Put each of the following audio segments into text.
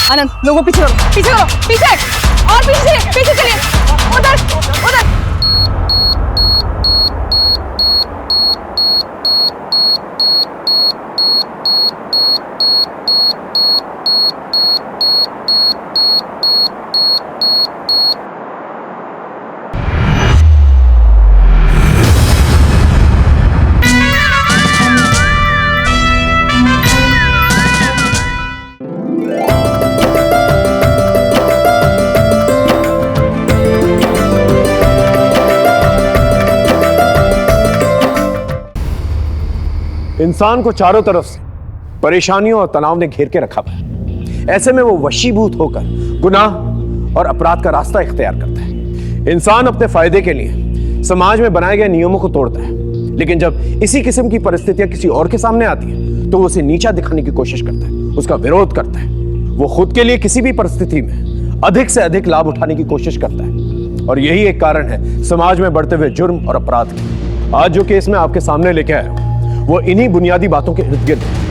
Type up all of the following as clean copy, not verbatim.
आनंद, लोगों पीछे करो, पीछे करो, पीछे और पीछे, पीछे चलिए, उधर उधर। इंसान को चारों तरफ से परेशानियों और तनाव ने घेर के रखा है। ऐसे में वो वशीभूत होकर गुनाह और अपराध का रास्ता इख्तियार करता है। इंसान अपने फायदे के लिए समाज में बनाए गए नियमों को तोड़ता है, लेकिन जब इसी किस्म की परिस्थितियां किसी और के सामने आती हैं तो वो उसे नीचा दिखाने की कोशिश करता है, उसका विरोध करता है। वो खुद के लिए किसी भी परिस्थिति में अधिक से अधिक लाभ उठाने की कोशिश करता है, और यही एक कारण है समाज में बढ़ते हुए जुर्म और अपराध के। आज जो केस मैं आपके सामने लेके आया हूं वो इन्हीं बुनियादी बातों के इर्द गिर्द है।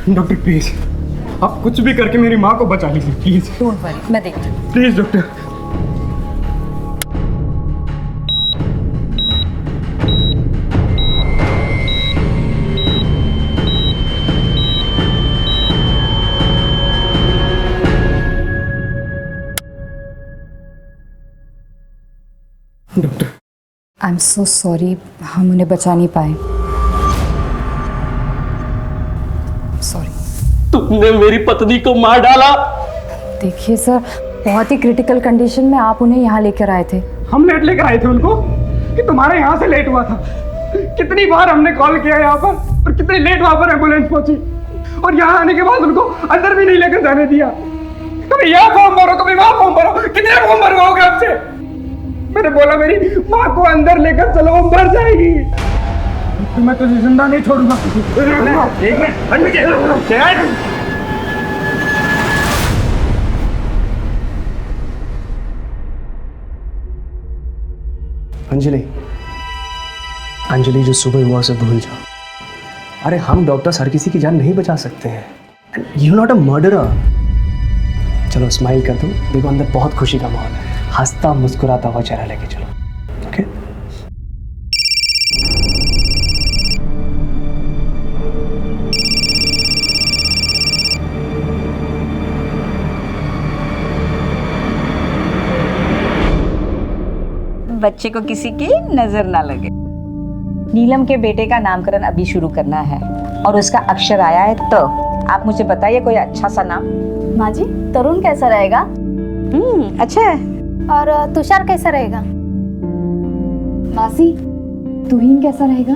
डॉक्टर प्लीज, आप कुछ भी करके मेरी माँ को बचा लीजिए प्लीज। डोंट वरी, मैं देखती हूँ। Please doctor. Doctor I am so sorry, हम उन्हें बचा नहीं पाए। सॉरी। तुमने मेरी पत्नी को मार डाला। देखिए सर, बहुत ही क्रिटिकल कंडीशन में आप उन्हें यहाँ लेकर आए थे। हम लेट लेकर आए थे उनको कि तुम्हारे यहाँ से लेट हुआ था। कितनी बार हमने कॉल किया यहाँ पर, और कितनी लेट वहां पर एम्बुलेंस पहुंची, और यहाँ आने के बाद उनको अंदर भी नहीं लेकर जाने दिया। कभी यहाँ फॉर्म भरो, कभी वहां फॉर्म भरो, कितने फॉर्म भरवाओगे आपसे? मैंने बोला मेरी माँ को अंदर लेकर चलो, वो मर जाएगी। तो मैं तुझे जिंदा नहीं छोड़ूंगा। एक मिनट, अंजलि जो सुबह हुआ उसे भूल जाओ। अरे हम डॉक्टर्स हर किसी की जान नहीं बचा सकते हैं। You not a murderer. चलो स्माइल कर दो, देखो अंदर बहुत खुशी का माहौल है। हंसता मुस्कुराता हुआ चेहरा लेके चलो, ओके? बच्चे को किसी की नजर ना लगे। नीलम के बेटे का नामकरण अभी शुरू करना है और उसका अक्षर आया है, तो आप मुझे बताइए कोई अच्छा सा नाम। माँ जी, तरुण कैसा रहेगा? अच्छा है। और तुषार कैसा रहेगा? मासी, तुहीन कैसा रहेगा?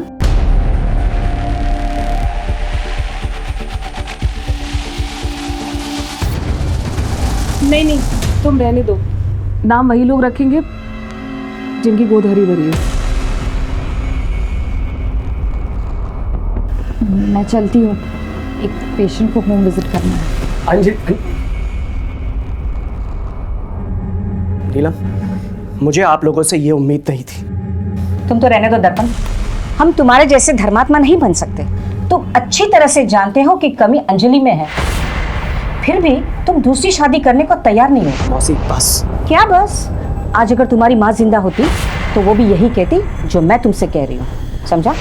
नहीं, तुम रहने दो। नाम वही लोग रखेंगे जिनकी गोद हरी भरी है। मैं चलती हूँ, एक पेशेंट को होम विजिट करना है। अंजलि, नीलम, मुझे आप लोगों से ये उम्मीद नहीं थी। तुम तो रहने दो दर्पण, हम तुम्हारे जैसे धर्मात्मा नहीं बन सकते। तुम अच्छी तरह से जानते हो कि कमी अंजलि में है, फिर भी तुम दूसरी शादी करने को तैयार नहीं हो। मौसी बस। क्या बस? आज अगर तुम्हारी माँ जिंदा होती तो वो भी यही कहती जो मैं तुमसे कह रही हूँ, समझा?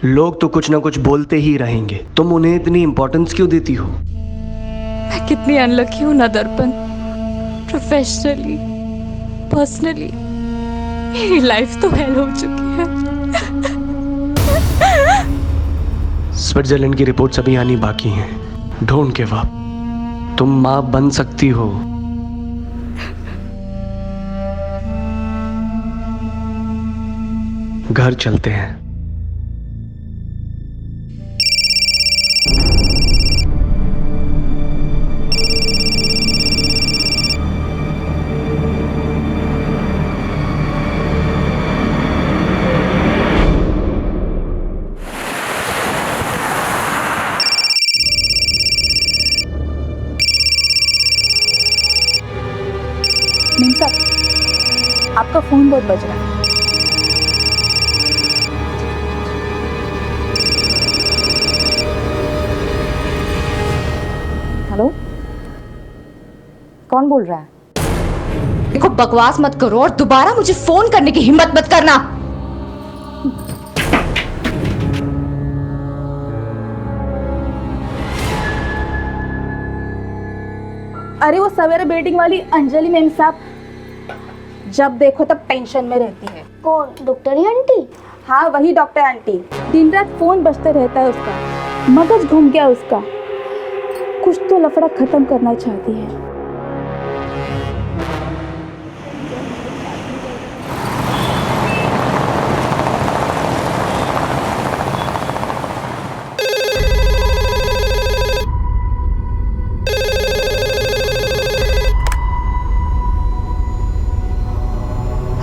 लोग तो कुछ ना कुछ बोलते ही रहेंगे, तुम उन्हें इतनी इंपॉर्टेंस क्यों देती हो? मैं कितनी अनलकी हूँ ना दर्पण। प्रोफेशनली, पर्सनली मेरी लाइफ तो हेल हो चुकी है। स्विट्जरलैंड की रिपोर्ट्स अभी आनी बाकी हैं। डोंट गिव अप, तुम माँ बन सकती हो। घर चलते हैं। मीम साहब, आपका फोन बहुत बज रहा है। हेलो, कौन बोल रहा है? देखो, बकवास मत करो और दोबारा मुझे फोन करने की हिम्मत मत करना। अरे वो सवेरे बेटिंग वाली अंजलि मेम साहब, जब देखो तब टेंशन में रहती है। कौन? Doctor aunty? हाँ, वही डॉक्टर आंटी। दिन रात फोन बजते रहता है उसका, मगज घूम गया उसका। कुछ तो लफड़ा खत्म करना चाहती है।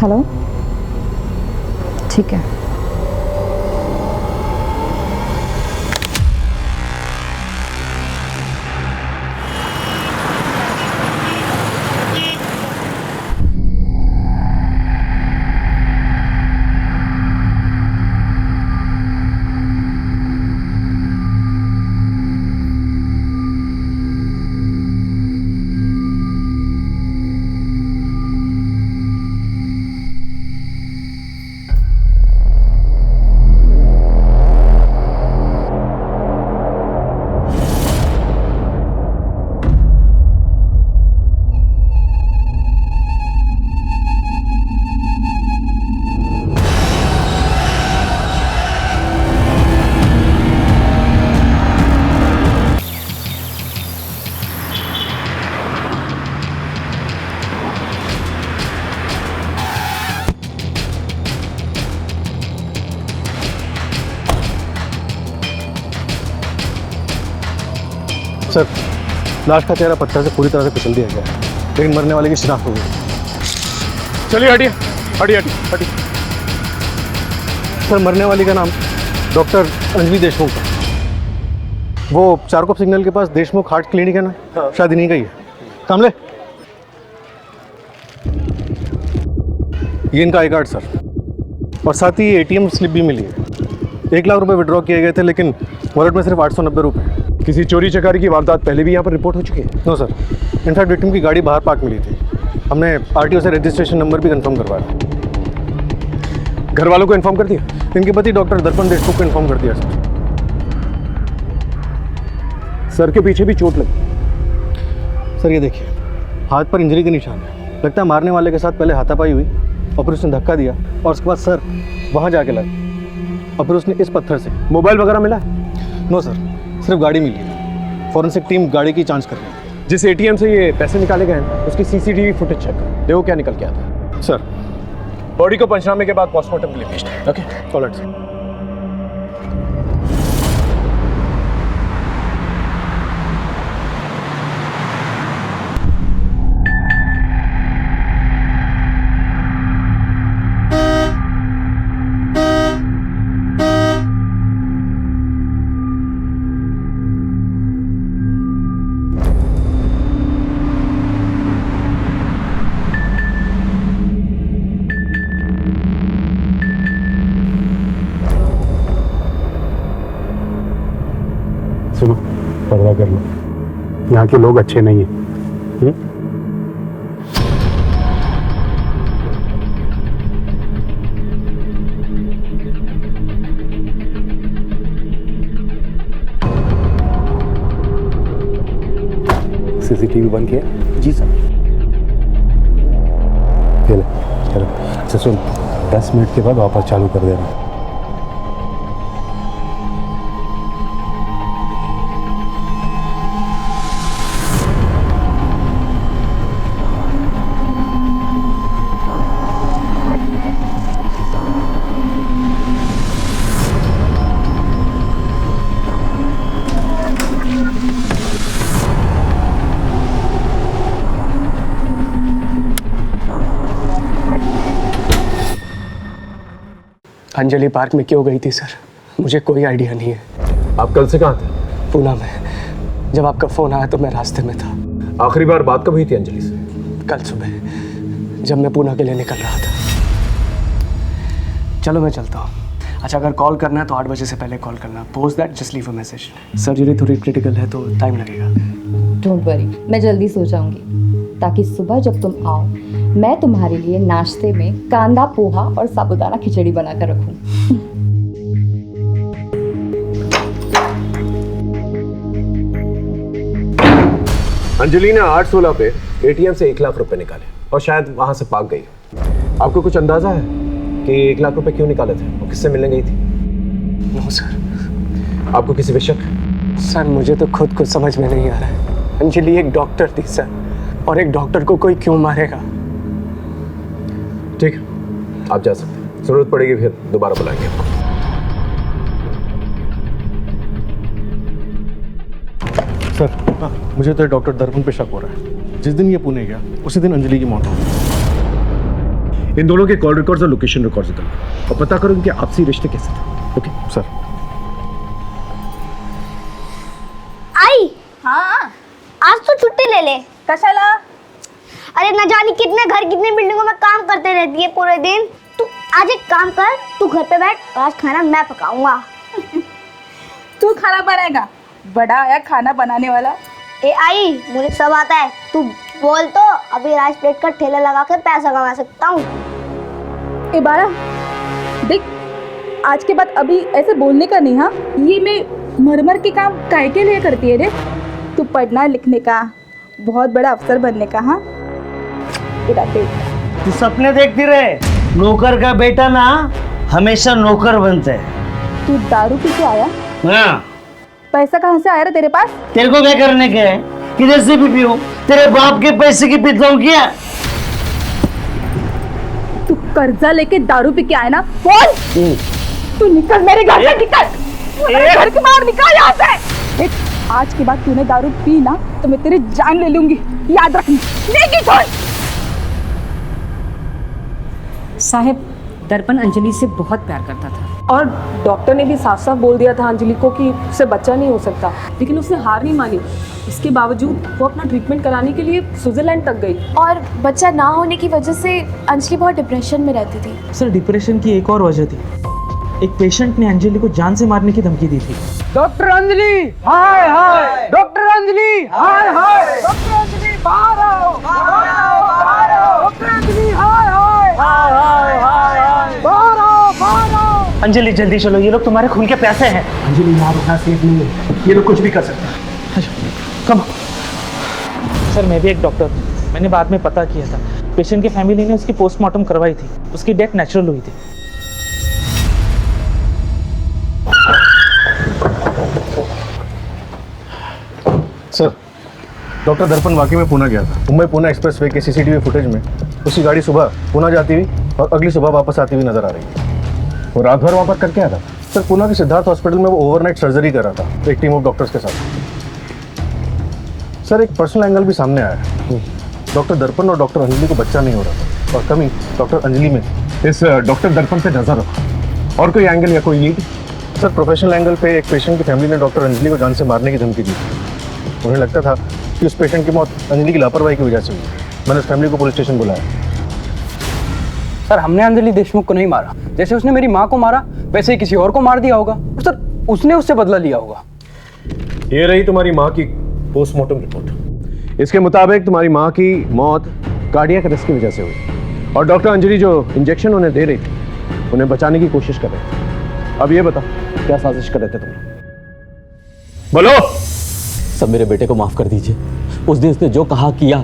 हेलो, ठीक है। सर, लाश का चेहरा पत्थर से पूरी तरह से कुचल दिया गया है, लेकिन मरने वाले की शिनाख्त हो गई। चलिए हटिए हटिए हटिए हटिए। सर, मरने वाली का नाम डॉक्टर अंजलि देशमुख है। वो चारकोप सिग्नल के पास देशमुख हार्ट क्लिनिक है ना, शायद इन्हीं का ही है। कामले, ये इनका आई कार्ड सर, और साथ ही एटीएम स्लिप भी मिली है। 1 लाख रुपए विड्रॉ किए गए थे, लेकिन वॉलेट में सिर्फ 890 रुपये है। किसी चोरी चकारी की वारदात पहले भी यहाँ पर रिपोर्ट हो चुकी है? नो सर, इनफैक्ट विक्टिम की गाड़ी बाहर पार्क मिली थी। हमने आरटीओ से रजिस्ट्रेशन नंबर भी कंफर्म करवाया। घर वालों को इन्फॉर्म कर दिया? इनके पति डॉक्टर दर्पण देशमुख को इन्फॉर्म कर दिया सर। सर के पीछे भी चोट लगी। सर ये देखिए, हाथ पर इंजरी के निशान है। लगता है मारने वाले के साथ पहले हाथापाई हुई और फिर उसने धक्का दिया और उसके बाद सर वहाँ जाके लगा और फिर उसने इस पत्थर से। मोबाइल वगैरह मिला? नो सर, सिर्फ गाड़ी मिली है। फॉरेंसिक टीम गाड़ी की जांच कर रही है। जिस एटीएम से ये पैसे निकाले गए हैं उसकी सीसीटीवी फुटेज चेक कर देखो क्या निकल के आता है। सर, बॉडी को पंचनामे के बाद पोस्टमार्टम के लिए भेजना है। Okay, alright sir. सुनो, पर्दा कर लो, यहाँ के लोग अच्छे नहीं हैं। सीसीटीवी बंद किया? जी सर। चलो चलो, अच्छा सुन, 10 मिनट के बाद वापस चालू कर देना। अंजलि पार्क में क्यों गई थी सर, मुझे कोई आइडिया नहीं है। आप कल से कहाँ थे? पूना में। जब आपका फ़ोन आया तो मैं रास्ते में था। आखिरी बार बात कब हुई थी अंजलि से? कल सुबह, जब मैं पूना के लिए निकल रहा था। चलो मैं चलता हूँ। अच्छा, अगर कॉल करना है तो 8 बजे से पहले कॉल करना। Post that just leave a message. Surgery थोड़ी क्रिटिकल है तो टाइम लगेगा। डोंट वरी, मैं जल्दी सो जाऊंगी ताकि सुबह जब तुम आओ मैं तुम्हारे लिए नाश्ते में कांदा पोहा और साबूदाना खिचड़ी बनाकर रखूं। अंजलि ने 8/16 पे एटीएम से 1 लाख रुपए निकाले और शायद वहां से भाग गई। आपको कुछ अंदाजा है कि 1 लाख रुपए क्यों निकाले थे और किससे मिलने गई थी? No sir. आपको किसी पे शक? सर मुझे तो खुद कुछ समझ में नहीं आ रहा है। अंजलि एक डॉक्टर थी सर, और एक डॉक्टर को कोई क्यों मारेगा? ठीक है, आप जा सकते हैं। जरूरत पड़ेगी फिर दोबारा बुलाएंगे आपको। सर मुझे तो डॉक्टर दर्पण पे शक हो रहा है। जिस दिन ये पुणे गया उसी दिन अंजलि की मौत हो गई। इन दोनों के कॉल रिकॉर्ड्स और लोकेशन रिकॉर्ड्स निकालो और पता करो इनके आपसी रिश्ते कैसे थे। Okay sir. आई हाँ, आज तो छुट्टी ले ले। कशाला? अरे न जाने कितने घर कितने बिल्डिंगों में काम करते रहती है पूरे दिन। तू आज एक काम कर, तू घर पे बैठ, आज खाना मैं पकाऊंगा। तू खाना बनाएगा? बड़ा आया खाना बनाने वाला। ए आई, मुझे सब आता है, तू बोल तो अभी राइस प्लेट का ठेला लगा कर पैसा कमा सकता हूँ। ए बारा, देख आज के बाद अभी ऐसे बोलने का नहीं। हाँ, ये मैं मरमर के काम काहे के लिए करती है रे? तू पढ़ना लिखने का, बहुत बड़ा अफसर बनने का। हाँ तू सपने देखती रहे। नौकर का बेटा ना हमेशा नौकर बनता है। तू दारू पी के आया? हाँ। पैसा कहाँ से आया रे तेरे पास? तेरे को क्या करने के है? किधर से भी पीऊं? तेरे बाप के पैसे की पीता हूँ क्या? तू कर्जा लेके दारू पी के आया ना? बोल। तू निकल मेरे घर से, निकल घर के बाहर, निकल यहाँ से। देख, आज के बाद तूने दारू पी ना तो मैं तेरी जान ले लूंगी, याद रखना। लेगी छोड़। साहब, दर्पण अंजलि से बहुत प्यार करता था और डॉक्टर ने भी साफ साफ बोल दिया था अंजलि को कि उससे बच्चा नहीं हो सकता, लेकिन उसने हार नहीं मानी। इसके बावजूद वो अपना ट्रीटमेंट कराने के लिए स्विट्जरलैंड तक गई। और बच्चा ना होने की वजह से अंजलि बहुत डिप्रेशन में रहती थी। सर डिप्रेशन की एक और वजह थी, एक पेशेंट ने अंजलि को जान से मारने की धमकी दी थी। डॉक्टर अंजलि, हाय हाय। डॉक्टर अंजलि, हाय हाय। डॉक्टर अंजलि, बाहर आओ, बाहर आओ, बाहर आओ। डॉक्टर अंजलि, हाय हाय, हाय हाय, हाय हाय। बाहर आओ, बाहर आओ। अंजलि जल्दी चलो, ये लोग तुम्हारे खून के प्यासे हैं। अंजलि यहाँ रुकना सेफ नहीं है, ये लोग कुछ भी कर सकते हैं। कम। सर मैं भी एक डॉक्टर हूँ, मैंने बाद में पता किया था। पेशेंट की फैमिली ने उसकी पोस्टमार्टम करवाई थी, उसकी डेथ नेचुरल हुई थी। सर डॉक्टर दर्पण वाकई में पुणे गया था। मुंबई पुणे एक्सप्रेसवे के सीसीटीवी फुटेज में उसकी गाड़ी सुबह पुणे जाती हुई और अगली सुबह वापस आती हुई नजर आ रही है। वो रात भर वहाँ पर करके आया था। सर पुणे के सिद्धार्थ हॉस्पिटल में वो ओवरनाइट सर्जरी कर रहा था एक टीम ऑफ डॉक्टर्स के साथ। सर एक पर्सनल एंगल भी सामने आया है। डॉक्टर दर्पण और डॉक्टर अंजलि को बच्चा नहीं हो रहा था और कमी डॉक्टर अंजलि में। इस डॉक्टर दर्पण पे नजर रखो। और कोई एंगल या कोई लीड? सर प्रोफेशनल एंगल पे एक पेशेंट की फैमिली ने डॉक्टर अंजलि को जान से मारने की धमकी दी। उन्हें लगता था कि उस पेशेंट की मौत अंजलि की लापरवाही की वजह से हुई। मैंने उस फैमिली को पुलिस स्टेशन बुलाया। सर हमने अंजलि देशमुख को नहीं मारा। जैसे उसने मेरी माँ को मारा वैसे ही किसी और को मार दिया होगा। और सर उसने उससे बदला लिया होगा। ये रही तुम्हारी माँ की पोस्टमार्टम रिपोर्ट। इसके मुताबिक तुम्हारी माँ की मौत कार्डियक अरेस्ट की वजह से हुई और डॉक्टर अंजलि जो इंजेक्शन उन्हें दे रही थी उन्हें बचाने की कोशिश कर रहे थे। अब ये बताओ क्या साजिश कर रहे थे तुम? बोलो। सब मेरे बेटे को माफ कर दीजिए। उस दिन उसने जो कहा किया,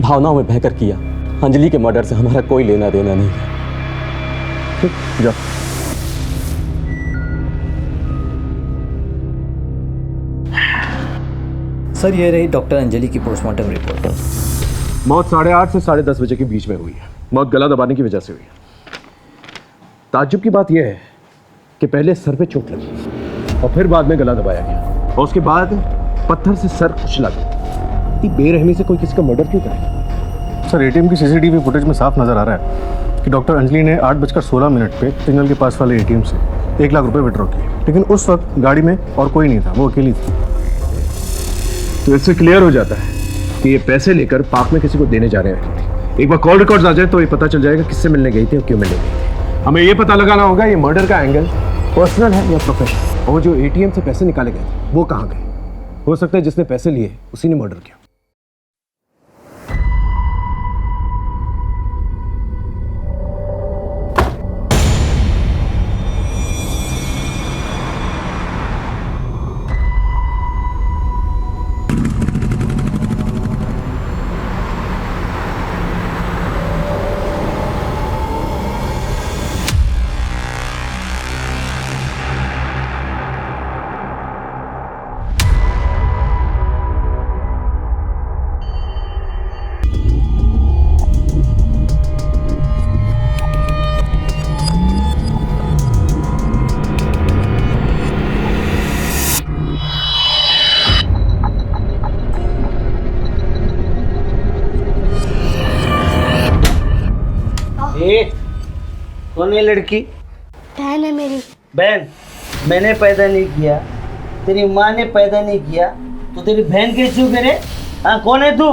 भावनाओं में बहकर किया। अंजलि के मर्डर से हमारा कोई लेना देना नहीं है। जाओ। सर ये रही डॉक्टर अंजलि की पोस्टमार्टम रिपोर्ट। मौत 8:30 से 10:30 बजे के बीच में हुई है। मौत गला दबाने की वजह से हुई है। ताज्जुब की बात यह है कि पहले सर पे चोट लगी और फिर बाद में गला दबाया गया और उसके बाद पत्थर से सर कुचला गया। इतनी बेरहमी से कोई किसी का मर्डर क्यों करेगा? सर एटीएम की सीसीटीवी फुटेज में साफ नजर आ रहा है कि डॉक्टर अंजलि ने 8:16 पे सिग्नल के पास वाले एटीएम से 1 लाख रुपए विड्रॉ किए, लेकिन उस वक्त गाड़ी में और कोई नहीं था, वो अकेली थी। तो इससे क्लियर हो जाता है कि ये पैसे लेकर पार्क में किसी को देने जा रहे हैं। एक बार कॉल रिकॉर्ड्स आ जाए तो ये पता चल जाएगा किससे मिलने गई थी और क्यों मिलने गई थी। हमें ये पता लगाना होगा ये मर्डर का एंगल पर्सनल है या प्रोफेशनल, और जो एटीएम से पैसे निकाले गए थे वो कहाँ गए। हो सकता है जिसने पैसे लिए उसी ने मर्डर किया। कौन है लड़की? बहन है मेरी। बहन? मैंने पैदा नहीं किया, तेरी माँ ने पैदा नहीं किया, तो तेरी बहन कैसे हुई रे? हाँ, कौन है तू?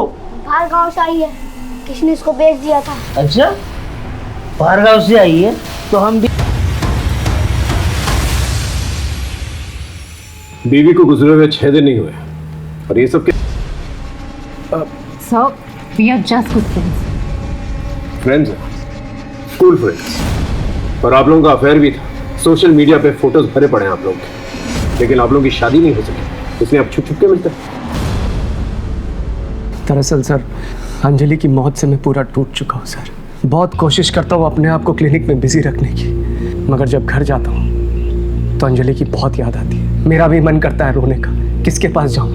बाहर गांव से आई है, किसी ने इसको बेच दिया था। अच्छा, बाहर गांव से आई है, तो हम भी। बीवी को गुजरे हुए 6 दिन नहीं हुए और ये सब क्या? Sir, we are just good friends. Friends हैं, स्कूल फ्रेंड्स, और आप लोगों का अफेयर भी था। सोशल मीडिया पे फोटोज भरे पड़े हैं आप लोगों के, लेकिन आप लोगों की शादी नहीं हो सकी, इसलिए आप छुप छुप के मिलते हैं। दरअसल सर, अंजलि की मौत से मैं पूरा टूट चुका हूँ सर। बहुत कोशिश करता हूँ अपने आप को क्लिनिक में बिजी रखने की, मगर जब घर जाता हूँ तो अंजलि की बहुत याद आती है। मेरा भी मन करता है रोने का, किसके पास जाऊँ?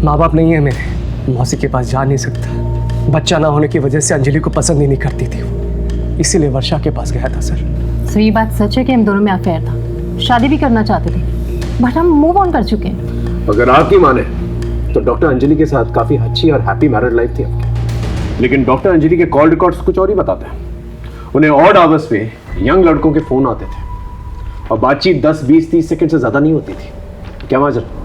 माँ बाप नहीं है मेरे, मौसी के पास जा नहीं सकता। बच्चा ना होने की वजह से अंजलि को पसंद ही नहीं करती थी वो, इसीलिए वर्षा के पास गया था सर। सो ये बात सच है कि हम दोनों में अफेयर था, शादी भी करना चाहते थे, बट हम मूव ऑन कर चुके हैं। अगर आपकी माने तो डॉक्टर अंजलि के साथ काफी अच्छी और हैप्पी मैरिड लाइफ थी आपकी, लेकिन डॉक्टर अंजलि के कॉल रिकॉर्ड्स कुछ और ही बताते हैं। उन्हें ऑड आवर्स पे यंग लड़कों के फोन आते थे और बातचीत 10, 20, 30 सेकंड से ज्यादा नहीं होती थी। क्या माजरा?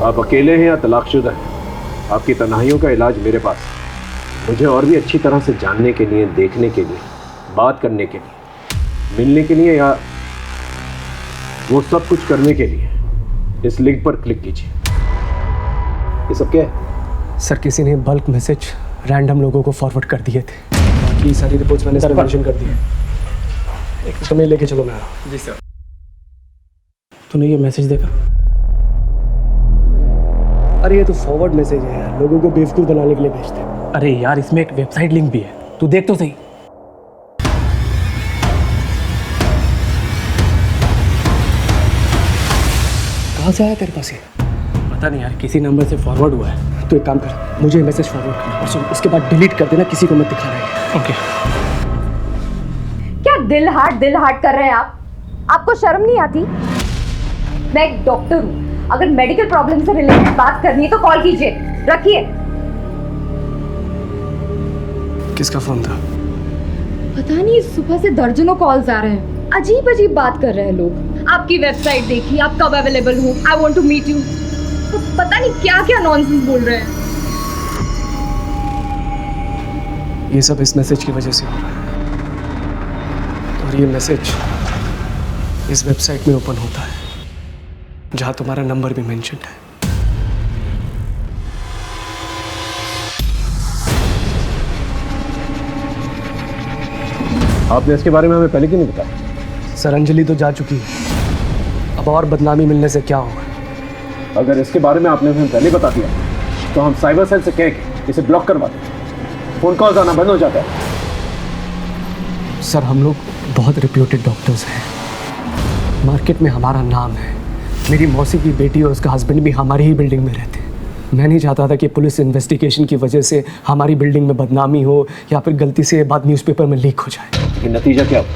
आप अकेले हैं या तलाकशुदा हैं? आपकी तन्हाइयों का इलाज मेरे पास है। मुझे और भी अच्छी तरह से जानने के लिए, देखने के लिए, बात करने के लिए, मिलने के लिए या वो सब कुछ करने के लिए इस लिंक पर क्लिक कीजिए। ये सब क्या है? सर, किसी ने बल्क मैसेज रैंडम लोगों को फॉरवर्ड कर दिए थे। बाकी सारी रिपोर्ट्स मैंने मेंशन कर दी है। एक समय लेके चलो, मैं आ रहा हूँ। जी सर। तूने ये मैसेज देखा? अरे ये तो फॉरवर्ड मैसेज है यार, लोगों को बेवकूफ़ बनाने के लिए भेजते हैं। अरे यार, इसमें एक वेबसाइट लिंक भी है, तू देख तो सही। कहाँ से आया तेरे पास ये? पता नहीं यार, किसी नंबर से फॉरवर्ड हुआ है। तो एक काम कर, मुझे मैसेज फॉरवर्ड कर और सुन, उसके बाद डिलीट कर देना, किसी को मत दिखाना है। ओके। क्या दिल हार्ट कर रहे हैं आप? आपको शर्म नहीं आती? मैं एक डॉक्टर हूँ, अगर मेडिकल प्रॉब्लम से रिलेटेड बात करनी है तो कॉल कीजिए, रखिए। किसका फोन था? पता नहीं, सुबह से दर्जनों कॉल्स आ रहे हैं, अजीब अजीब बात कर रहे हैं लोग। आपकी वेबसाइट देखी, आप कब अवेलेबल हो, I want to meet you, तो पता नहीं क्या क्या नॉनसेंस बोल रहे हैं। ये सब इस मैसेज की वजह से हो रहा है, और ये मैसेज इस वेबसाइट में ओपन होता है जहां तुम्हारा नंबर भी मेंशन है। आपने इसके बारे में हमें पहले क्यों नहीं बताया? सर, अंजलि तो जा चुकी है, अब और बदनामी मिलने से क्या होगा? अगर इसके बारे में आपने हमें पहले बता दिया तो हम साइबर सेल से कह के इसे ब्लॉक करवा देते, फोन कॉल्स आना बंद हो जाता है। सर, हम लोग बहुत रिप्यूटेड डॉक्टर्स हैं, मार्केट में हमारा नाम है। मेरी मौसी की बेटी और उसका हस्बैंड भी हमारी ही बिल्डिंग में रहते हैं। मैं नहीं चाहता था कि पुलिस इन्वेस्टिगेशन की वजह से हमारी बिल्डिंग में बदनामी हो या फिर गलती से बात न्यूज़पेपर में लीक हो जाए। लेकिन नतीजा क्या हुआ?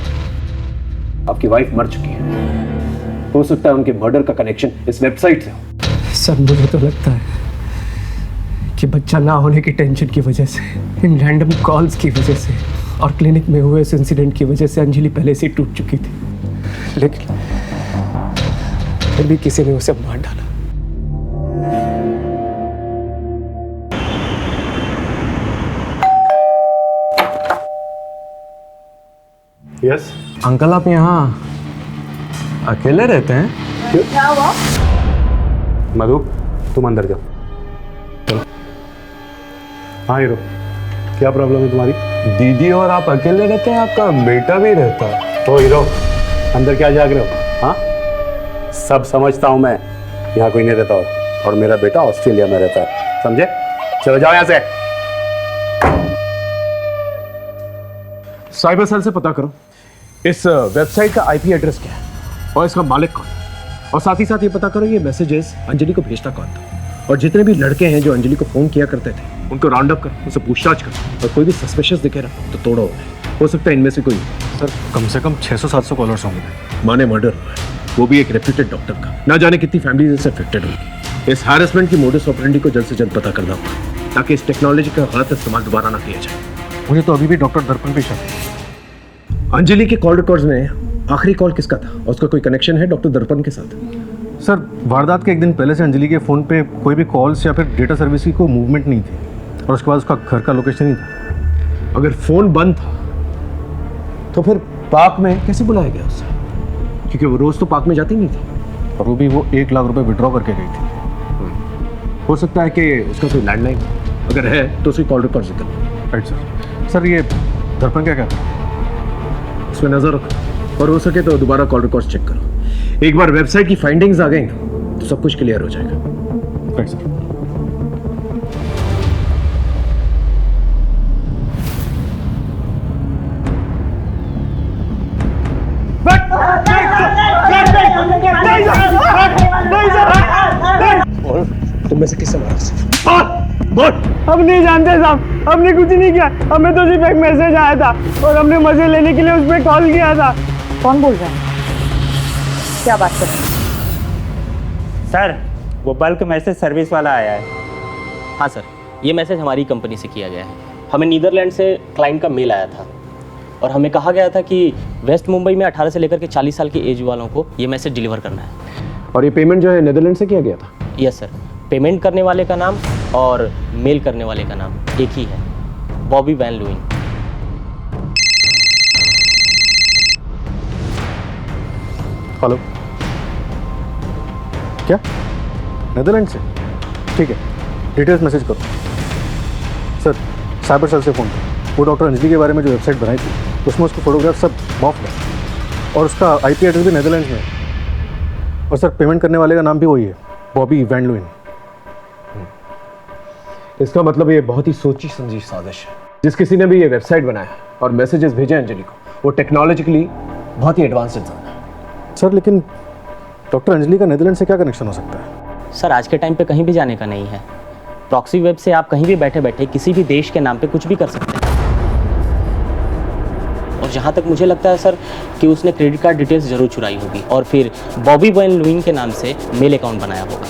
आपकी वाइफ मर चुकी है। हो सकता है उनके मर्डर का कनेक्शन इस वेबसाइट से हो। सर मुझे तो लगता है कि बच्चा ना होने की टेंशन की वजह से, इन रैंडम कॉल्स की वजह से और क्लिनिक में हुए इस इंसिडेंट की वजह से अंजलि पहले से ही टूट चुकी थी, लेकिन फिर भी किसी ने उसे मार डाला। यस अंकल आप यहाँ अकेले रहते हैं? क्या हुआ? मधु तुम अंदर जाओ। चलो। हाँ हीरो, क्या प्रॉब्लम है तुम्हारी? दीदी और आप अकेले रहते हैं, आपका बेटा भी रहता है। तो हीरो अंदर क्या जाग रहे हो? हाँ सब समझता हूँ मैं, यहाँ कोई नहीं रहता और मेरा बेटा ऑस्ट्रेलिया में रहता है, समझे? चलो जाओ यहाँ से। साइबर सेल से पता करो इस वेबसाइट का आईपी एड्रेस क्या है और इसका मालिक कौन, और साथ ही साथ ये पता करो ये मैसेजेस अंजलि को भेजता कौन था, और जितने भी लड़के हैं जो अंजलि को फोन किया करते थे उनको राउंड अप करो, उनसे पूछताछ करो, और कोई भी सस्पिशियस दिखे ना तो तोड़ो उन्हें। हो सकता है इनमें से कोई। सर कम से कम 600-700 कॉलर्स होंगे। माने मर्डर हुआ है, वो भी एक रेप्यूटेड डॉक्टर का। ना जाने कितनी फैमिलीज इससे अफेक्टेड होगी। इस हैरेसमेंट की मोडस ऑपरेंडी को जल्द से जल्द पता करना होगा ताकि इस टेक्नोलॉजी का गलत इस्तेमाल दोबारा ना किया जाए। मुझे तो अभी भी डॉक्टर दर्पण पे शक है। अंजलि के कॉल रिकॉर्ड्स में आखिरी कॉल किसका था और उसका कोई कनेक्शन है डॉक्टर दर्पण के साथ? सर वारदात के एक दिन पहले से अंजलि के फ़ोन पे कोई भी कॉल्स या फिर डेटा सर्विस की कोई मूवमेंट नहीं थी, और उसके बाद उसका घर का लोकेशन ही था। अगर फ़ोन बंद था तो फिर पार्क में कैसे बुलाया गया उसे? क्योंकि वो रोज़ तो पार्क में जाती नहीं थी, और वो भी वो 1 लाख रुपए विड्रॉ करके गई थी। हो सकता है कि उसका कोई लैंडलाइन, अगर है तो उसकी कॉल रिकॉर्ड जिक्र। Right sir. सर ये दर्पण क्या कहता है? उस पर नजर रखो और हो सके तो दोबारा कॉल रिकॉर्ड चेक करो। एक बार वेबसाइट की फाइंडिंग्स आ गई ना तो सब कुछ क्लियर हो जाएगा। Right sir. तुम में से किससे मारा उसे? हम नहीं जानते साहब, हमने कुछ नहीं किया, हमें तो सिर्फ एक मैसेज आया था और हमने मजे लेने के लिए उस पर कॉल किया था। कौन बोल रहा है? क्या बात कर रहे हैं? सर वो बल्क मैसेज सर्विस वाला आया है। हाँ सर, ये मैसेज हमारी कंपनी से किया गया है। हमें नीदरलैंड से क्लाइंट का मेल आया था और हमें कहा गया था कि वेस्ट मुंबई में 18 से लेकर के 40 साल की एज वालों को ये मैसेज डिलीवर करना है। और ये पेमेंट जो है नीदरलैंड से किया गया था? यस सर, पेमेंट करने वाले का नाम और मेल करने वाले का नाम एक ही है, बॉबी वैन लुइन। हेलो, क्या नीदरलैंड से? ठीक है, डिटेल्स मैसेज करो। सर साइबर सेल से फ़ोन करो, वो डॉक्टर अंजलि के बारे में जो वेबसाइट बनाई थी उसमें उसको फोटोग्राफ सब ऑफ है और उसका आईपी एड्रेस भी नीदरलैंड में है। और सर पेमेंट करने वाले का नाम भी वही है, बॉबी वैन लुइन। इसका मतलब ये बहुत ही सोची समझी साजिश है। जिस किसी ने भी ये वेबसाइट बनाया और मैसेजेस भेजे अंजलि को, वो टेक्नोलॉजिकली बहुत ही एडवांस इंसान है। सर लेकिन डॉक्टर अंजलि का नीदरलैंड से क्या कनेक्शन हो सकता है? सर आज के टाइम पे कहीं भी जाने का नहीं है। प्रॉक्सी वेब से आप कहीं भी बैठे बैठे किसी भी देश के नाम पे कुछ भी कर सकते हैं। और जहाँ तक मुझे लगता है सर कि उसने क्रेडिट कार्ड डिटेल्स जरूर चुराई होगी और फिर बॉबी वैन लुइन के नाम से मेल अकाउंट बनाया होगा।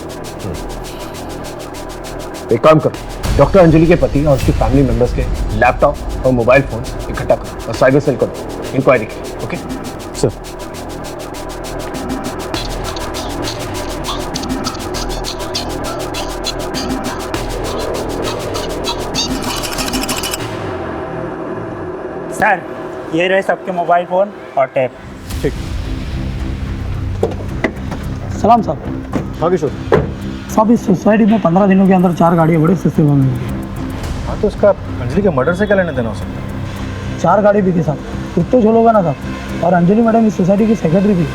एक काम करो, डॉक्टर अंजलि के पति और उसकी फैमिली मेंबर्स के लैपटॉप और मोबाइल फोन इकट्ठा करो और साइबर सेल करो इंक्वायरी की। Okay sir. सर ये रहे सबके मोबाइल फ़ोन और टैब। ठीक। सलाम साहब। हाँ किशोर साहब, इस सोसाइटी में 15 दिनों के अंदर 4 गाड़ियाँ बड़े सस्ते में मिली। हाँ तो उसका अंजलि के मर्डर से क्या लेने देना हो सकता है? 4 गाड़ी बिकी साहब, कुछ तो झोल होगा ना साहब। और अंजलि मैडम इस सोसाइटी की सेक्रेटरी थी।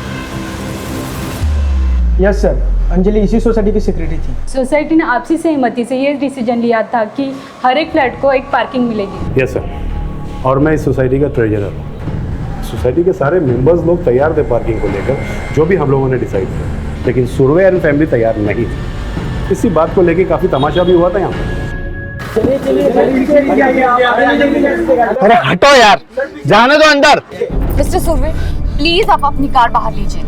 यस सर, अंजलि इसी सोसाइटी की सेक्रेटरी थी। सोसाइटी ने आपसी सहमति से ये डिसीजन लिया था कि हर एक फ्लैट को एक पार्किंग मिलेगी। यस सर, और मैं इस सोसाइटी का ट्रेजरर हूँ। सोसाइटी के सारे मेंबर्स लोग तैयार थे पार्किंग को लेकर, जो भी हम लोगों ने डिसाइड किया, लेकिन सुरवे एंड फैमिली तैयार नहीं थी। इसी बात को लेकर काफ़ी तमाशा भी हुआ था यहाँ पर। अरे हटो यार, जाने दो अंदर। मिस्टर सुरवे, प्लीज आप अपनी कार बाहर लीजिए।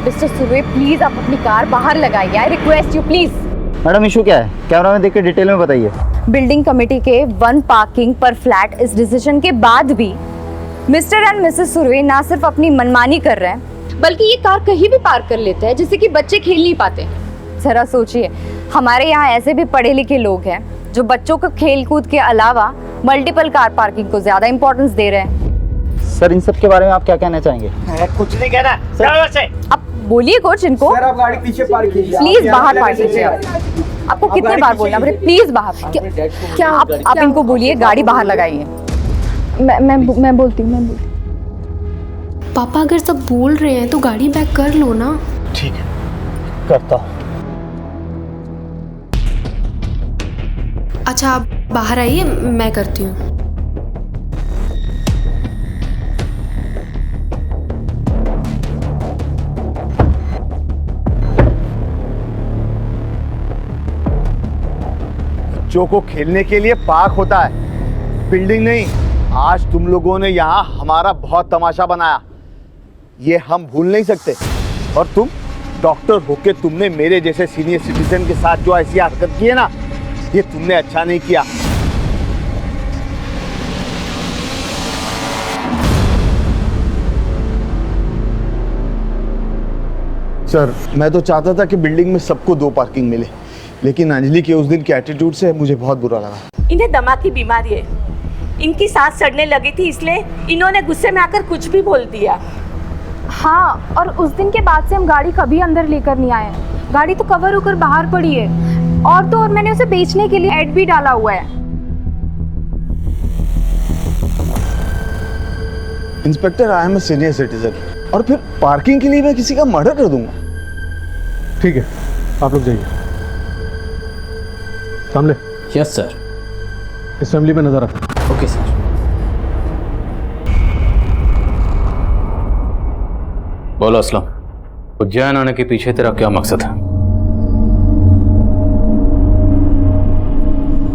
मिस्टर सुर्वे प्लीज आप अपनी कार बाहर लगाइए, I request you please. Madam issue क्या है, कैमरा में देख के डिटेल में बताइए। बिल्डिंग कमेटी के 1 पार्किंग पर फ्लैट इस डिसीजन के बाद भी मिस्टर एंड मिसेस सुर्वे ना सिर्फ अपनी मनमानी कर रहे हैं बल्कि ये कार कहीं भी पार्क कर लेते हैं जिससे कि बच्चे खेल नहीं पाते। जरा सोचिए, हमारे यहाँ ऐसे भी पढ़े लिखे लोग हैं जो बच्चों को खेल कूद के अलावा मल्टीपल कार पार्किंग को ज्यादा इंपॉर्टेंस दे रहे हैं। सर इन सब के बारे में आप क्या कहना चाहेंगे? कुछ नहीं कहना सर। अब बोलिए कुछ इनको। सर आप गाड़ी पीछे पार्क कीजिए, प्लीज बाहर पार्क कीजिए। आपको कितने बार बोलना, प्लीज बाहर। क्या आप इनको बोलिए गाड़ी बाहर लगाइए। मैं बोलती हूँ। पापा अगर सब बोल रहे हैं तो गाड़ी बैक कर लो ना। ठीक है, करता हूँ। अच्छा आप बाहर आइए, मैं करती हूँ। बच्चों को खेलने के लिए पार्क होता है, बिल्डिंग नहीं। आज तुम लोगों ने यहाँ हमारा बहुत तमाशा बनाया, ये हम भूल नहीं सकते। और तुम डॉक्टर होके तुमने मेरे जैसे सीनियर सिटीजन के साथ जो ऐसी हरकत की है ना, ये तुमने अच्छा नहीं किया। सर मैं तो चाहता था कि बिल्डिंग में सबको 2 पार्किंग मिले, लेकिन अंजलि के उस दिन के एटीट्यूड से मुझे बहुत बुरा लगा। इन्हें दमा की बीमारी है, इनकी सांस चढ़ने लगी थी, इसलिए इन्होंने गुस्से में आकर कुछ भी बोल दिया। हाँ, और उस दिन के बाद से हम गाड़ी कभी अंदर लेकर नहीं आए। गाड़ी तो कवर होकर बाहर पड़ी है, और तो और मैंने उसे बेचने के लिए ऐड भी डाला हुआ है। Inspector I am a senior citizen, और फिर पार्किंग के लिए मैं किसी का मर्डर कर दूंगा। ठीक है, आप लोग जाइए। सामने। Yes sir. इस फैमिली पे नजर रखना। Okay sir. बोलो असलम, उज्जैन आने के पीछे तेरा क्या मकसद है?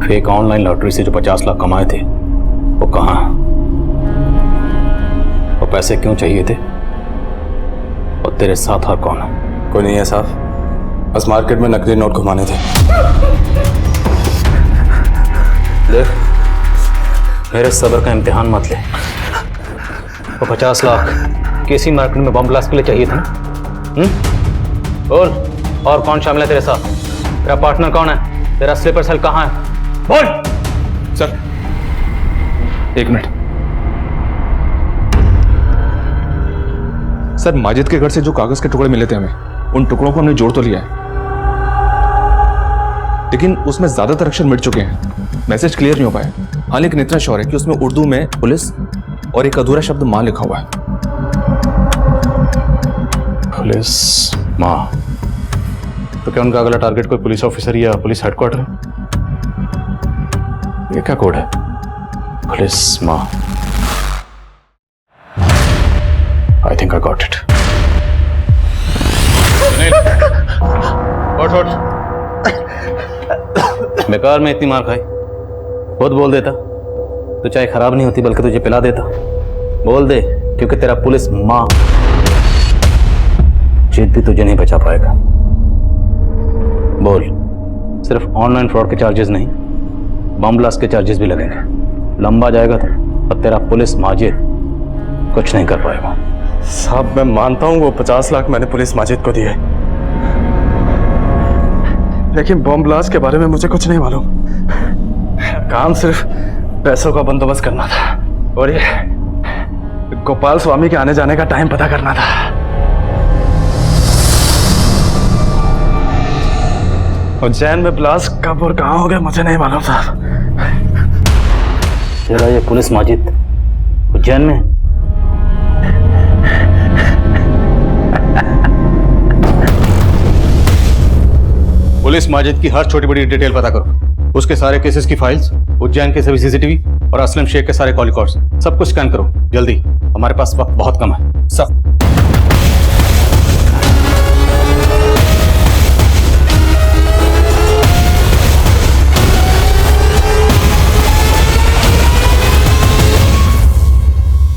फेक ऑनलाइन लॉटरी से जो 50 लाख कमाए थे वो कहाँ है? वो पैसे क्यों चाहिए थे? और तेरे साथ और कौन है? कोई नहीं है साहब, बस मार्केट में नकली नोट घुमाने थे। देख, मेरे सब्र का इम्तिहान मत ले। वो 50 लाख किसी मार्केट में बम ब्लास्ट के लिए चाहिए था ना? बोल, और कौन शामिल है तेरे साथ? तेरा पार्टनर कौन है? तेरा स्लीपर सेल कहाँ है? बोल। Sir 1 minute. सर माजिद के घर से जो कागज के टुकड़े मिले थे हमें, उन टुकड़ों को हमने जोड़ तो लिया है, लेकिन उसमें ज्यादातर अक्षर मिट चुके हैं, मैसेज क्लियर नहीं हो पाया। हाँ लेकिन इतना श्योर है कि उसमें उर्दू में पुलिस और एक अधूरा शब्द मां लिखा हुआ है। पुलिस मां? तो क्या उनका अगला टारगेट कोई पुलिस ऑफिसर या पुलिस हेडक्वार्टर है? ये क्या कोड है? पुलिस मां। I think I got it. उठ। बेकार में इतनी मार खाई, खुद बोल देता तो चाय खराब नहीं होती बल्कि तुझे पिला देता। बोल दे, क्योंकि तेरा पुलिस मां जिद भी तुझे नहीं बचा पाएगा। बोल, सिर्फ ऑनलाइन फ्रॉड के चार्जेस नहीं, बम ब्लास्ट के चार्जेस भी लगेंगे। लंबा जाएगा तो, और तेरा पुलिस माजिद कुछ नहीं कर पाएगा। साहब मैं मानता हूँ वो 50 लाख मैंने पुलिस माजिद को दिए, लेकिन बम ब्लास्ट के बारे में मुझे कुछ नहीं मालूम। काम सिर्फ पैसों का बंदोबस्त करना था, और ये गोपाल स्वामी के आने जाने का टाइम पता करना था। उज्जैन में ब्लास्ट कब और कहाँ हो गया मुझे नहीं मालूम था। तेरा ये पुलिस माजिद उज्जैन में? पुलिस माजिद की हर छोटी बड़ी डिटेल पता करो, उसके सारे केसेस की फाइल्स, उज्जैन के सभी सीसीटीवी और असलम शेख के सारे कॉल रिकॉर्ड्स, सब कुछ स्कैन करो जल्दी, हमारे पास वक्त बहुत कम है। सब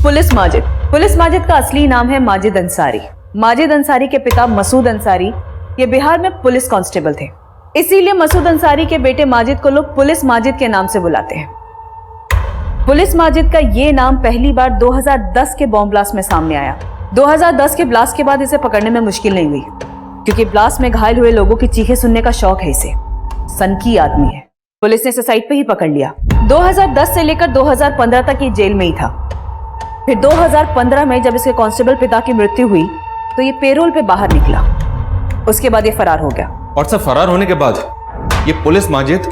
पुलिस माजिद का असली नाम है माजिद अंसारी। माजिद अंसारी के पिता मसूद अंसारी ये बिहार में पुलिस कांस्टेबल थे, इसीलिए मसूद अंसारी के बेटे माजिद को लोग पुलिस माजिद के नाम से बुलाते हैं। पुलिस माजिद का ये नाम पहली बार 2010 के बॉम्ब ब्लास्ट में सामने आया। 2010 के ब्लास्ट के बाद इसे पकड़ने में मुश्किल नहीं हुई, क्योंकि ब्लास्ट में घायल हुए लोगों की चीखें सुनने का शौक है इसे। सनकी आदमी है। पुलिस ने इसे साइट पे ही पकड़ लिया। 2010 से लेकर 2015 तक ये जेल में ही था। फिर 2015 में जब इसके कांस्टेबल पिता की मृत्यु हुई तो ये पेरोल पे बाहर निकला। उसके बाद ये फरार हो गया। और सब फरार होने के बाद ये पुलिस माजिद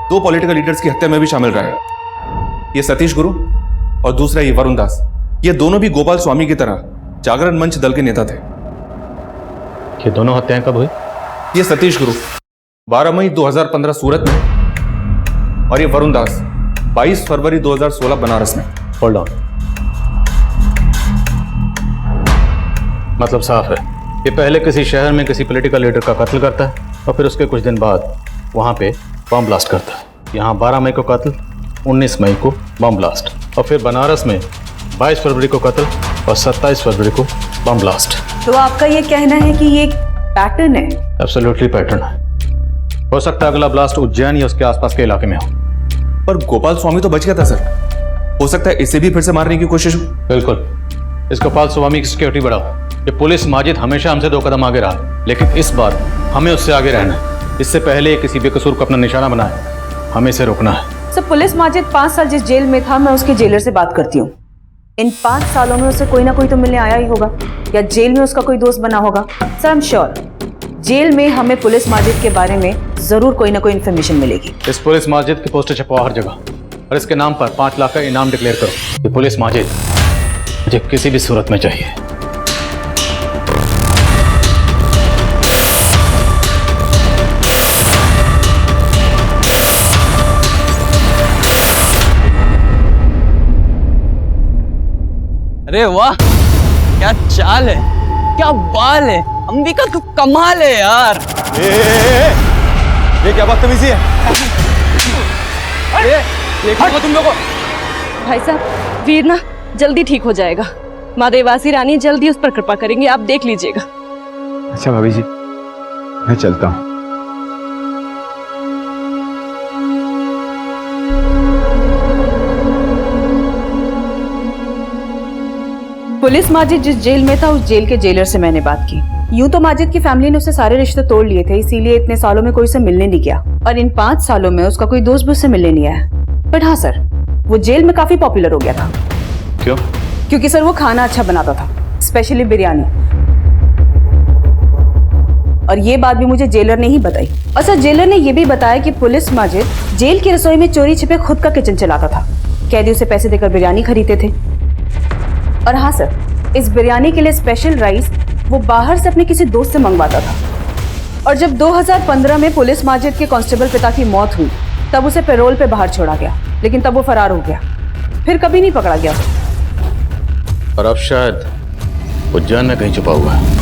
2 पॉलिटिकल लीडर्स की हत्या में भी शामिल रहा है। ये सतीश गुरु और दूसरा ये वरुण दास। ये दोनों भी गोपाल स्वामी की तरह जागरण मंच दल के नेता थे। ये दोनों हत्याएं कब हुई? ये सतीश गुरु 12 मई 2015 सूरत में और ये वरुण दास 22 फरवरी 2016 बनारस में। होल्ड ऑन, मतलब साफ है, ये पहले किसी शहर में किसी पॉलिटिकल लीडर का कत्ल करता है और फिर उसके कुछ दिन बाद वहाँ पे बम ब्लास्ट करता है। यहाँ 12 मई को कत्ल, 19 मई को बम ब्लास्ट और फिर बनारस में 22 फरवरी को कत्ल और 27 फरवरी को बम ब्लास्ट। तो आपका ये कहना है कि ये पैटर्न है? एब्सोल्युटली पैटर्न है। हो सकता है अगला ब्लास्ट उज्जैन या उसके आसपास के इलाके में हो। पर गोपाल स्वामी तो बच गया था सर, हो सकता है इसे भी फिर से मारने की कोशिश हो। बिल्कुल, इस गोपाल स्वामी की सिक्योरिटी बढ़ाओ। ये पुलिस माजिद हमेशा हमसे 2 कदम आगे रहा, लेकिन इस बार हमें उससे आगे रहना है। इससे पहले किसी बेकसूर को अपना निशाना बनाए, हमें इसे रोकना है। सर, पुलिस माजिद 5 साल जिस जेल में था, मैं उसके जेलर से बात करती हूँ। इन 5 सालों में उसे कोई ना कोई तो मिलने आया ही होगा या जेल में उसका कोई दोस्त बना होगा। Sir, I am sure jail में हमें पुलिस माजिद के बारे में जरूर कोई ना कोई इन्फॉर्मेशन मिलेगी। इस पुलिस माजिद की पोस्टर छपवाओ हर जगह और इसके नाम पर 5 लाख का इनाम डिक्लेयर करो। ये पुलिस माजिद मुझे किसी भी सूरत में चाहिए। अरे वाह, क्या चाल है, क्या बाल है, अंबिका तू कमाल है यार। ये क्या बदतमीजी है? देखो तुम लोगों। भाई साहब, वीर ना जल्दी ठीक हो जाएगा। माँ देवासी रानी जल्दी उस पर कृपा करेंगे, आप देख लीजिएगा। अच्छा भाभी जी, मैं चलता हूँ। पुलिस माजिद जिस जेल में था, उस जेल के जेलर से मैंने बात की। यूं तो माजिद की फैमिली ने उससे सारे रिश्ते तोड़ लिए थे, इसीलिए इतने सालों में कोई उसे मिलने नहीं गया और इन 5 सालों में उसका कोई दोस्त भी उससे मिलने नहीं आया। बट हाँ सर, वो जेल में काफी पॉपुलर हो गया था। क्यों? क्योंकि सर वो खाना अच्छा बनाता था, स्पेशली बिरयानी। और ये बात भी मुझे जेलर ने ही बताई। और सर, जेलर ने ये भी बताया कि पुलिस माजिद जेल की रसोई में चोरी छिपे खुद का किचन चलाता था। कैदी उसे पैसे देकर बिरयानी खरीदते थे। और हाँ सर, इस बिरयानी के लिए स्पेशल राइस वो बाहर से अपने किसी दोस्त से मंगवाता था। और जब 2015 में पुलिस माजिद के कांस्टेबल पिता की मौत हुई, तब उसे पैरोल पे बाहर छोड़ा गया, लेकिन तब वो फरार हो गया, फिर कभी नहीं पकड़ा गया। और अब शायद उज्जैन में कहीं छुपा हुआ है।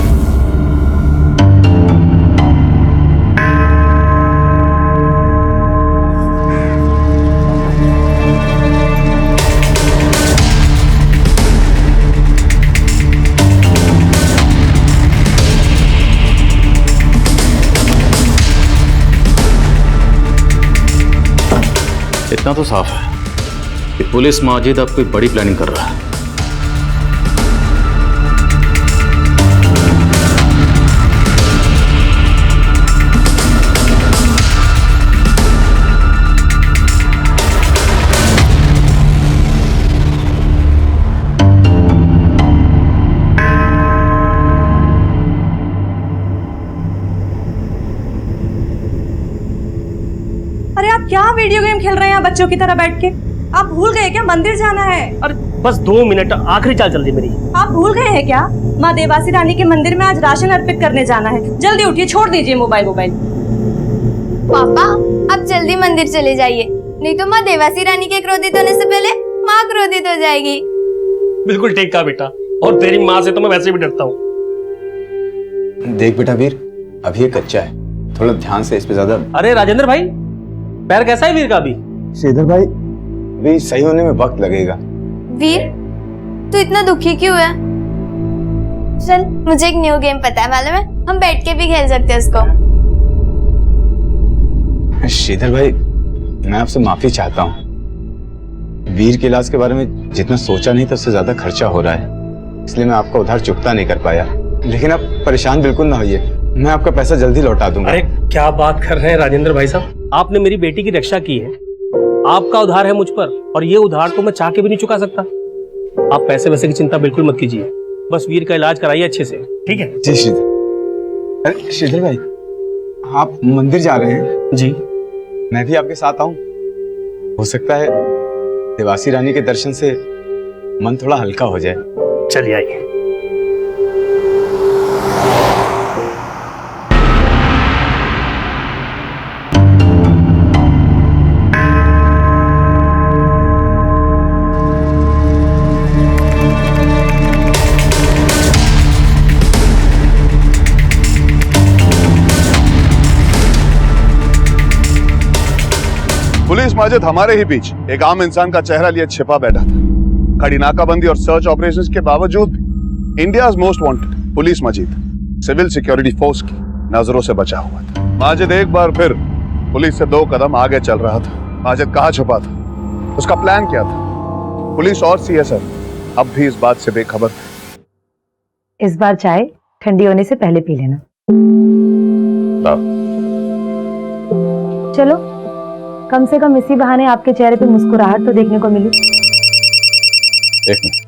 इतना तो साफ है कि पुलिस माजिद अब कोई बड़ी प्लानिंग कर रहा है। अरे आप क्या वीडियो गेम खेल रहे हैं बच्चों की तरह बैठ के? आप भूल गए क्या मंदिर जाना है? अरे बस 2 मिनट, आखिरी चाल चल रही मेरी। आप भूल गए हैं क्या? माँ देवासी रानी के मंदिर में आज राशन अर्पित करने जाना है। जल्दी उठिए, छोड़ दीजिए मोबाइल। पापा, आप जल्दी मंदिर चले जाइए, नहीं तो माँ देवासी रानी के क्रोधित होने से पहले माँ क्रोधित हो जाएगी। बिल्कुल ठीक कहा बेटा, और तेरी माँ से तो मैं वैसे भी डरता हूँ। देख बेटा वीर, अभी ये कच्चा है, थोड़ा ध्यान से इस पे ज्यादा। अरे राजेंद्र भाई, पैर कैसा है वीर का अभी? श्रीधर भाई, अभी सही होने में वक्त लगेगा। वीर, तू इतना दुखी क्यों है? चल मुझे एक न्यू गेम पता है, मालूम है? हम बैठ के भी खेल सकते हैं उसको। श्रीधर भाई, मैं आपसे माफी चाहता हूँ। वीर के इलाज के बारे में जितना सोचा नहीं था उससे ज्यादा खर्चा हो रहा है, इसलिए मैं आपका उधार चुकता नहीं कर पाया। लेकिन आप परेशान बिल्कुल ना होइए, मैं आपका पैसा जल्दी लौटा दूंगा। अरे क्या बात कर रहे हैं राजेंद्र भाई साहब, आपने मेरी बेटी की रक्षा की है, आपका उधार है मुझ पर, और ये उधार तो मैं चाह के भी नहीं चुका सकता। आप पैसे वैसे की चिंता बिल्कुल मत कीजिए, बस वीर का इलाज कराइए अच्छे से, ठीक है? जी श्रीधर। अरे श्रीधर भाई, आप मंदिर जा रहे हैं? जी। मैं भी आपके साथ आऊं? हो सकता है देवासी रानी के दर्शन से मन थोड़ा हल्का हो जाए। चलिए आइए। पुलिस माजिद हमारे ही बीच एक आम इंसान का चेहरा लिए छिपा बैठा था। कड़ी नाकाबंदी और सर्च ऑपरेशंस के बावजूद भी India's most wanted police Majid civil security force की नजरों से बचा हुआ था। माजिद एक बार फिर पुलिस से 2 कदम आगे चल रहा था। माजिद कहाँ छुपा था, उसका प्लान क्या था? पुलिस और सीएसएफ अब भी इस बात से बेखबर थे। इस बार चाय ठंडी होने से पहले पी लेना। चलो, कम से कम इसी बहाने आपके चेहरे पे मुस्कुराहट तो देखने को मिली। एक मिनट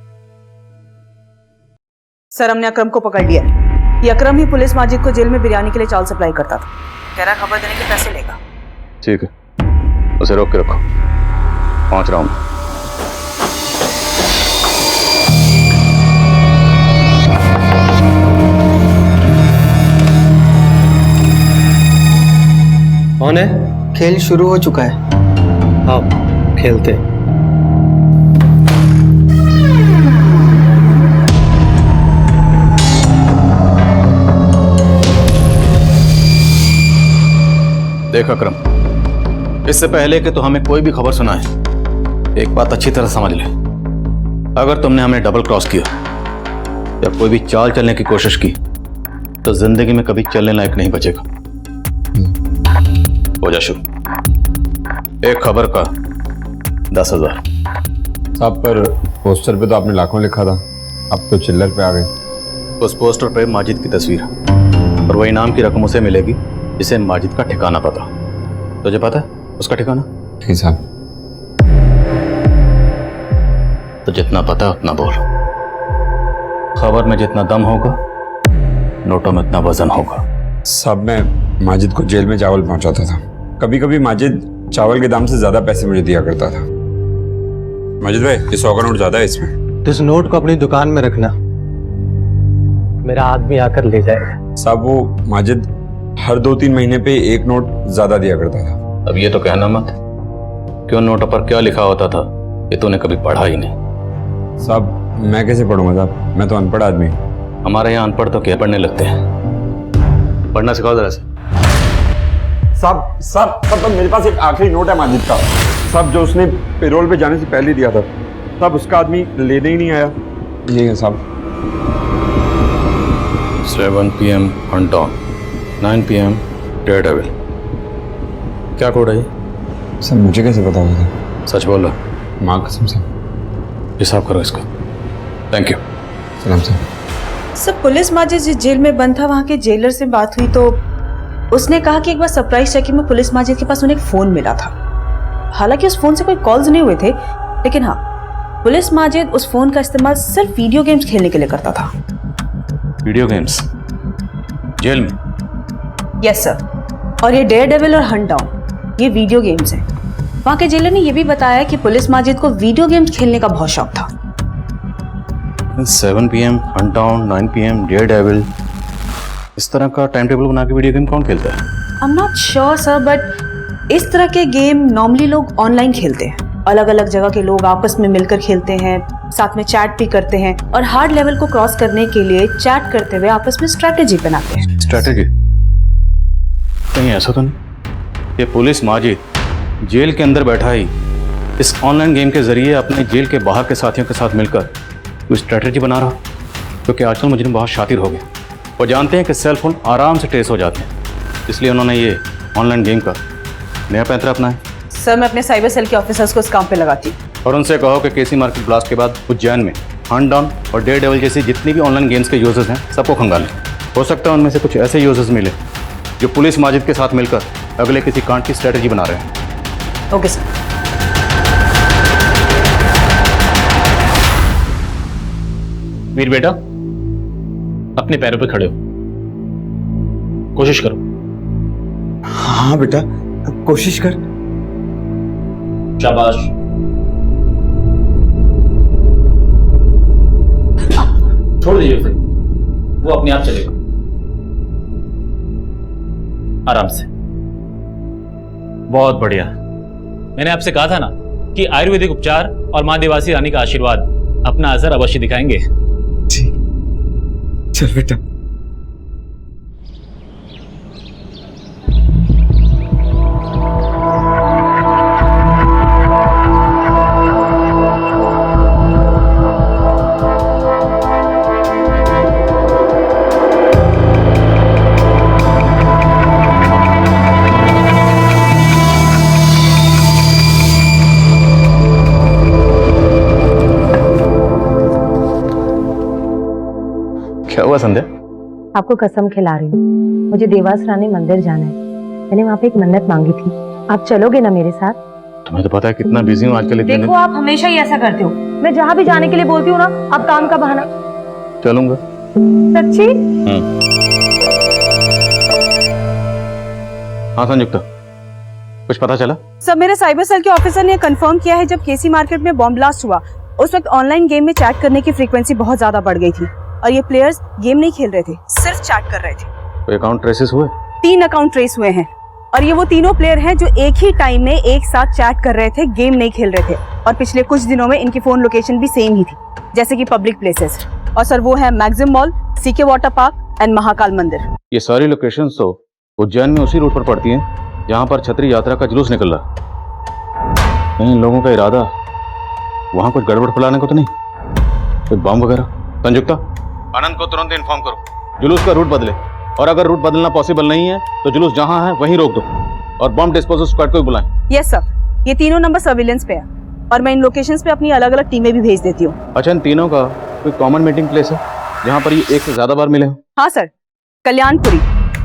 सर, हमने अकरम को पकड़ लिया। ये अकरम ही पुलिस माजिद को जेल में बिरयानी के लिए चावल सप्लाई करता था। कह रहा खबर देने के पैसे लेगा। ठीक है, उसे रोक के रखो, पहुंच रहा हूं। कौन है? खेल शुरू हो चुका है। हाँ, खेलते। देख अकरम, इससे पहले कि तो हमें कोई भी खबर सुनाए, एक बात अच्छी तरह समझ ले। अगर तुमने हमें डबल क्रॉस किया या कोई भी चाल चलने की कोशिश की तो जिंदगी में कभी चलने लायक नहीं बचेगा। हो जा शुरू। एक खबर का 10,000। साहब, पर पोस्टर पे तो आपने लाखों लिखा था, अब तो चिल्लर पे आ गए। उस पोस्टर पे माजिद की तस्वीर है और वही नाम की रकम उसे मिलेगी जिसे माजिद का ठिकाना पता। तुझे पता है उसका ठिकाना? ठीक साहब। तो जितना पता है उतना बोल। खबर में जितना दम होगा, नोटों में उतना वजन होगा। साहब, मैं माजिद को जेल में चावल पहुंचाता था। कभी कभी माजिद चावल के दाम से ज्यादा पैसे मुझे दिया करता था। माजिद भाई, ये 100 का नोट ज्यादा है इसमें। तो इस नोट को अपनी दुकान में रखना, मेरा आदमी आकर ले जाएगा। साहब, वो माजिद हर 2-3 महीने पे एक नोट ज्यादा दिया करता था। अब ये तो कहना मत क्यों नोट पर क्या लिखा होता था ये तूने कभी पढ़ा ही नहीं। साहब, मैं कैसे पढ़ूंगा साहब, मैं तो अनपढ़ आदमी हूँ। हमारे यहाँ अनपढ़ तो क्या पढ़ने लगते हैं, पढ़ना सिखाओ जरा से। साहब, मेरे पास एक आखिरी नोट है माजिद का, साहब, जो उसने पेरोल पे जाने से पहले दिया था। साहब, उसका आदमी लेने ही नहीं आया। ये है साहब। 7 PM Hunt Down, 9 PM Daredevil। क्या कोड है ये? सर, मुझे कैसे पता होगा? सच बोल रहा? माँ कसम से। हिसाब करो इसका। Thank you. सलाम सर। सब पुलिस माजिद जिस जेल में बंद था, वहाँ के जेलर से बात हुई तो उसने कहा कि एक बार सरप्राइज चेकिंग में पुलिस माजिद के पास उन्हें एक फोन मिला था। हालांकि उस फोन से कोई कॉल्स नहीं हुए थे, लेकिन हाँ, पुलिस माजिद उस फोन का इस्तेमाल सिर्फ वीडियो गेम्स खेलने के लिए करता था। वीडियो गेम्स जेल में? Yes sir. और ये डेयरडेविल और हंट डाउन ये वीडियो गेम्स हैं। वहाँ के जेलर ने यह भी बताया कि पुलिस माजिद को वीडियो गेम्स खेलने का बहुत शौक था। 7 PM Hunt Down, 9 PM Daredevil, इस तरह का टाइम टेबल बना के वीडियो गेम कौन खेलता है? I am not sure sir, but इस तरह के गेम नॉर्मली लोग ऑनलाइन खेलते हैं। अलग अलग जगह के लोग आपस में मिलकर खेलते हैं, साथ में चैट भी करते हैं और हार्ड लेवल को क्रॉस करने के लिए चैट करते हुए आपस में स्ट्रैटेजी बनाते हैं। स्ट्रैटेजी? कहीं ऐसा तो नहीं ये पुलिस माजिद जेल के अंदर बैठा ही इस ऑनलाइन गेम के जरिए अपने जेल के बाहर के साथियों के साथ मिलकर कोई स्ट्रैटेजी बना रहा? क्योंकि आजकल मुजरिम बहुत शातिर हो गए। वो जानते हैं कि सेल फोन आराम से ट्रेस हो जाते हैं, इसलिए उन्होंने ये ऑनलाइन गेम का नया पैंतरा अपनाया। सर मैं अपने साइबर सेल के ऑफिसर्स को इस काम पे लगाती हूँ। और उनसे कहो कि केसी मार्केट ब्लास्ट के बाद उज्जैन में हंट डाउन और डेयर डेविल जैसी जितनी भी ऑनलाइन गेम्स के यूजर्स हैं सबको खंगालें। हो सकता है उनमें से कुछ ऐसे यूजर्स मिले जो पुलिस माजिद के साथ मिलकर अगले किसी कांड की स्ट्रेटजी बना रहे हैं। Okay sir. वीर बेटा, अपने पैरों पे खड़े हो, कोशिश करो। हाँ बेटा, कोशिश कर। शाबाश। छोड़ दीजिए उसे, वो अपने आप चलेगा। आराम से। बहुत बढ़िया। मैंने आपसे कहा था ना कि आयुर्वेदिक उपचार और मां देवासी रानी का आशीर्वाद अपना असर अवश्य दिखाएंगे। चल बेटा। क्या हुआ संध्या? आपको कसम खिला रही हूँ, मुझे देवास रानी मंदिर जाना है। मैंने वहाँ पे एक मन्नत मांगी थी, आप चलोगे ना मेरे साथ? तुम्हें तो पता है कितना बिजी हूँ आजकल। इतने देखो आप हमेशा ही ऐसा करते हो, मैं जहाँ भी जाने के लिए बोलती हूँ ना आप काम का बहाना। चलूंगा। सच्ची? हाँ संयुक्ता, कुछ पता चला? सर मेरे साइबर सेल के ऑफिसर ने कंफर्म किया है जब केसी मार्केट में बॉम्ब ब्लास्ट हुआ उस वक्त ऑनलाइन गेम में चैट करने की फ्रीक्वेंसी बहुत ज्यादा बढ़ गई थी और ये प्लेयर्स गेम नहीं खेल रहे थे, सिर्फ चैट कर रहे थे। कोई अकाउंट ट्रेसेस हुए? 3 अकाउंट ट्रेस हुए हैं और ये वो तीनों प्लेयर हैं जो एक ही टाइम में एक साथ चैट कर रहे थे, गेम नहीं खेल रहे थे। और पिछले कुछ दिनों में इनकी फोन लोकेशन भी सेम ही थी, जैसे कि पब्लिक प्लेसेस। और सर वो है Maxim mall, CK water park and Mahakal मंदिर। ये सारी लोकेशंस तो उज्जैन में उसी रूट पर पड़ती हैं जहाँ पर छतरी यात्रा का जुलूस निकल रहा। कहीं इन लोगों का इरादा वहाँ कुछ गड़बड़ फैलाने को तो नहीं, कोई बम वगैरह? संयुक्ता, आनंद को तुरंत इन्फॉर्म करो, जुलूस का रूट बदले, और अगर रूट बदलना पॉसिबल नहीं है तो जुलूस जहाँ है वहीं रोक दो और बम डिस्पोजल स्क्वाड को बुलाएं। यस सर, ये तीनों नंबर सर्विलेंस पे है और मैं इन लोकेशंस पे अपनी अलग अलग टीमें भी भेज देती हूँ। अच्छा, इन तीनों का कोई कॉमन मीटिंग प्लेस है जहाँ पर ये एक से ज्यादा बार मिले हो? हाँ सर, कल्याणपुरी,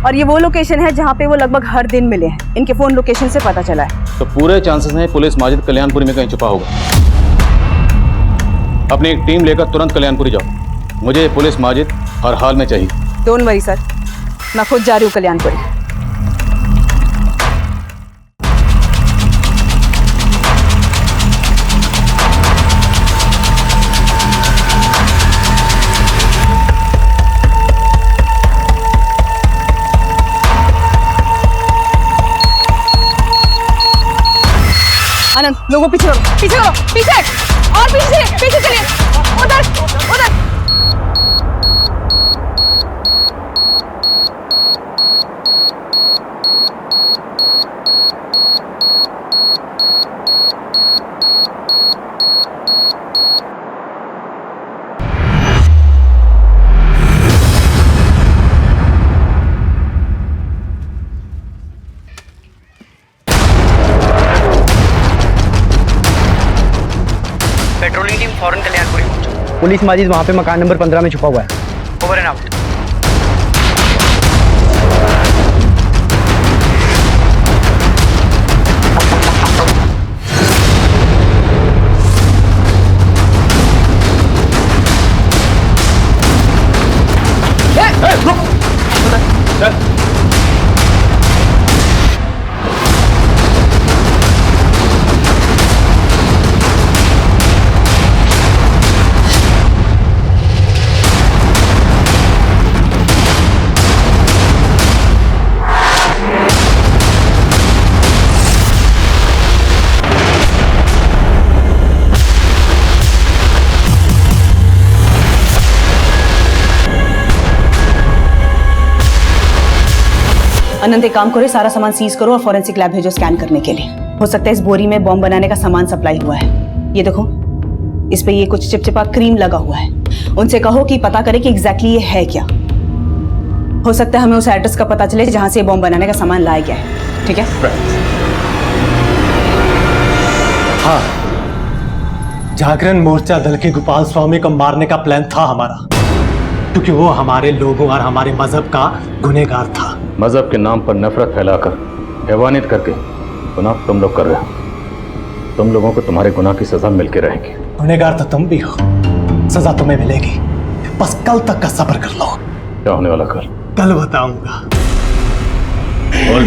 और ये वो लोकेशन है जहाँ पे वो लगभग हर दिन मिले हैं, इनके फोन लोकेशन से पता चला है। तो पूरे चांसेस हैं पुलिस माजिद कल्याणपुरी में कहीं छुपा होगा। अपनी एक टीम लेकर तुरंत कल्याणपुरी जाओ, मुझे पुलिस माजिद हर हाल में चाहिए। डोंट वरी सर, मैं खुद जा रही हूँ कल्याणपुरी। आनंद, लोगों पीछे करो, पीछे करो, पीछे और पीछे, पीछे चलिए, उधर उधर। पेट्रोलिंग टीम फौरन कल्याणपुरी पहुंचो। पुलिस माजिद वहां पे मकान नंबर 15 में छुपा हुआ है। Over and out. अनंत एक काम करो, सारा सामान सीज करो और फॉरेंसिक लैब भेजो स्कैन करने के लिए। हो सकता है इस बोरी में बॉम्ब बनाने का सामान सप्लाई हुआ है। ये देखो, इस पे ये कुछ चिपचिपा क्रीम लगा हुआ है। उनसे कहो कि पता करे कि एग्जैक्टली ये है क्या। हो सकता है हमें उस एड्रेस का पता चले जहां से ये बॉम्ब बनाने का सामान लाया गया है। ठीक है? हाँ, जागरण मोर्चा दल के गोपाल स्वामी को मारने का प्लान था हमारा, क्योंकि वो हमारे लोगों और हमारे मजहब का गुनहगार था। मजहब के नाम पर नफरत फैलाकर हैवानियत करके गुनाह तुम लोग कर रहे हो। तुम लोगों को तुम्हारे गुनाह की सजा मिलके रहेगी। गुनहगार तो तुम भी हो, सजा तुम्हें मिलेगी। बस कल तक का सब्र कर लो। क्या होने वाला कल? कल बताऊंगा। बोल,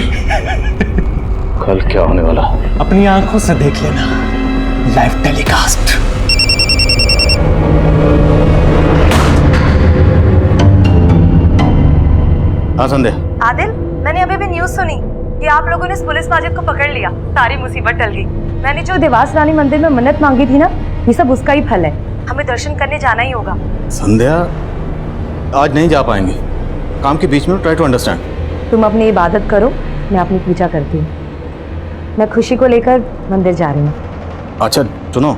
कल क्या होने वाला? अपनी आंखों से देख लेना, लाइव टेलीकास्ट। हाँ संध्या। आदिल, मैंने अभी भी न्यूज़ सुनी कि आप लोगों ने इस पुलिस माजिद को पकड़ लिया। सारी मुसीबत टल गई। मैंने जो देवास रानी मंदिर में मन्नत मांगी थी ना, ये सब उसका ही फल है। हमें दर्शन करने जाना ही होगा। संध्या, आज नहीं जा पाएंगे। काम के बीच में ट्राई टू अंडरस्टैंड। तुम अपनी इबादत करो, मैं अपनी पूजा करती हूँ। मैं खुशी को लेकर मंदिर जा रही हूँ। अच्छा सुनो,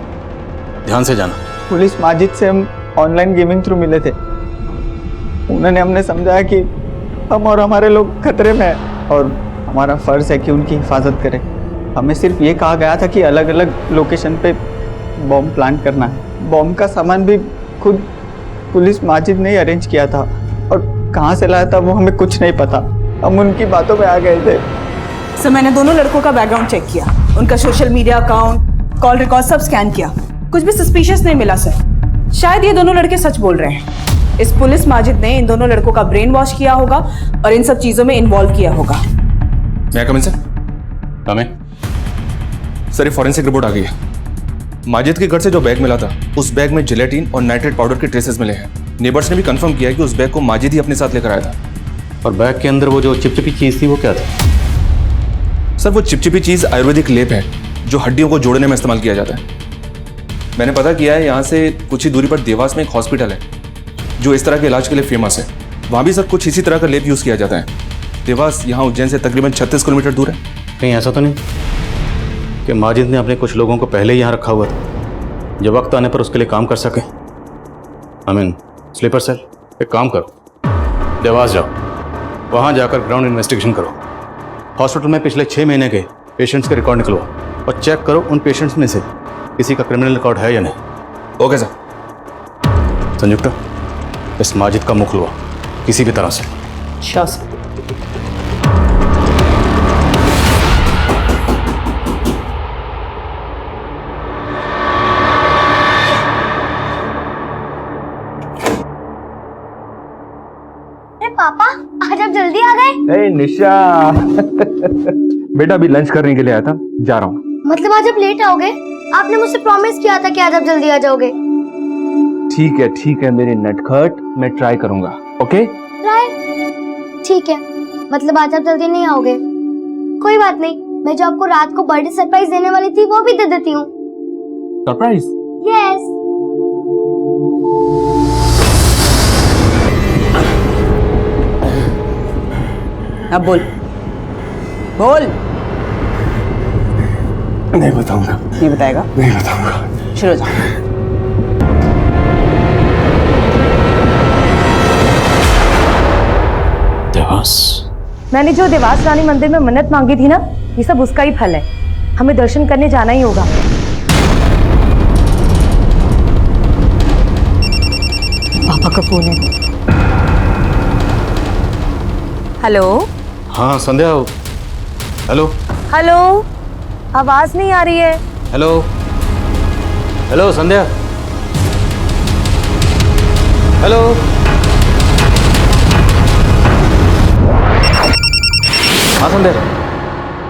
ध्यान से जाना। पुलिस माजिद से हम ऑनलाइन गेमिंग थ्रू मिले थे। उन्होंने हमने समझाया कि हम और हमारे लोग खतरे में हैं और हमारा फ़र्ज़ है कि उनकी हिफाजत करें। हमें सिर्फ ये कहा गया था कि अलग अलग लोकेशन पे बॉम्ब प्लान करना है। बॉम्ब का सामान भी खुद पुलिस माजिद ने ही अरेंज किया था और कहाँ से लाया था वो हमें कुछ नहीं पता। हम उनकी बातों में आ गए थे। सर, मैंने दोनों लड़कों का बैकग्राउंड चेक किया, उनका social media account, call record सब स्कैन किया। कुछ भी सस्पिशियस नहीं मिला सर। शायद ये दोनों लड़के सच बोल रहे हैं। इस पुलिस माजिद ने इन दोनों लड़कों का ब्रेन वॉश किया होगा और इन सब चीजों में इन्वॉल्व किया होगा। मैं कम इन सर? कम इन। सर, ये फॉरेंसिक रिपोर्ट आ गई है। माजिद के घर से जो बैग मिला था, उस बैग में जिलेटिन और नाइट्रेट पाउडर के ट्रेसेस मिले हैं। नेबर्स ने भी कंफर्म किया कि उस बैग को माजिद ही अपने साथ लेकर आया था। और बैग के अंदर वो जो चिपचिपी चीज थी वो क्या था? सर, वो चिपचिपी चीज आयुर्वेदिक लेप है जो हड्डियों को जोड़ने में इस्तेमाल किया जाता है। मैंने पता किया है, यहाँ से कुछ ही दूरी पर देवास में एक हॉस्पिटल है जो इस तरह के इलाज के लिए फेमस है। वहाँ भी सर कुछ इसी तरह का लेप यूज़ किया जाता है। देवास यहाँ उज्जैन से तकरीबन 36 किलोमीटर दूर है। कहीं ऐसा तो नहीं कि माजिद ने अपने कुछ लोगों को पहले ही यहाँ रखा हुआ था, जब वक्त आने पर उसके लिए काम कर सके? Sleeper cell. एक काम करो, देवास जाओ, वहाँ जाकर ग्राउंड इन्वेस्टिगेशन करो। हॉस्पिटल में पिछले 6 महीने के पेशेंट्स के रिकॉर्ड निकलवाओ और चेक करो उन पेशेंट्स में से किसी का क्रिमिनल रिकॉर्ड है या नहीं। Okay sir. संयुक्ता, इस माजिद का मुंह खुलवा किसी भी तरह से। Sure sir. पापा, आज आप जल्दी आ गए। ए निशा बेटा, अभी लंच करने के लिए आया था, जा रहा हूँ। मतलब आज आप लेट आओगे? आपने मुझसे प्रॉमिस किया था कि आज आप जल्दी आ जाओगे। ठीक है मेरी नटखट, मैं ट्राई करूंगा। ओके? ट्राई? ठीक है, मतलब आज आप जल्दी नहीं आओगे। कोई बात नहीं, मैं जो आपको रात को बर्थडे सरप्राइज देने वाली थी वो भी दे देती हूँ। सरप्राइज? यस। अब बोल बोल। नहीं बताऊंगा। नहीं बताएगा? नहीं बताऊंगा। शुरू हो जाओ। देवास। मैंने जो देवास रानी मंदिर में मन्नत मांगी थी ना, ये सब उसका ही फल है। हमें दर्शन करने जाना ही होगा। पापा का फोन है। हेलो। हाँ संध्या। हेलो हेलो, आवाज नहीं आ रही है। हेलो हेलो संध्या। हेलो। हाँ संध्या।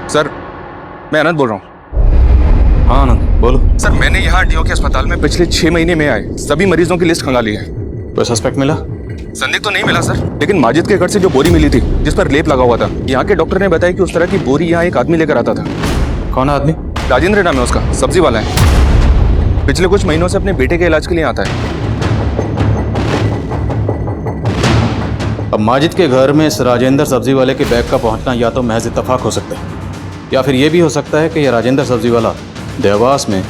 सर, मैं आनंद बोल रहा हूँ। हाँ आनंद बोलो। सर, मैंने यहाँ डीओ के अस्पताल में पिछले 6 महीने में आए सभी मरीजों की लिस्ट खंगाली है। कोई सस्पेक्ट मिला? संदिग्ध तो नहीं मिला सर, लेकिन माजिद के घर से जो बोरी मिली थी जिस पर लेप लगा हुआ था, यहाँ के डॉक्टर ने बताया कि उस तरह की बोरी यहाँ एक आदमी लेकर आता था। कौन आदमी? राजेंद्र नाम है उसका, सब्जी वाला है। पिछले कुछ महीनों से अपने बेटे के इलाज के लिए आता है। अब माजिद के घर में इस राजेंद्र सब्जी वाले के बैग का पहुंचना या तो महज इत्तेफाक हो सकता है, या फिर यह भी हो सकता है कि यह राजेंद्र सब्जी वाला देवास में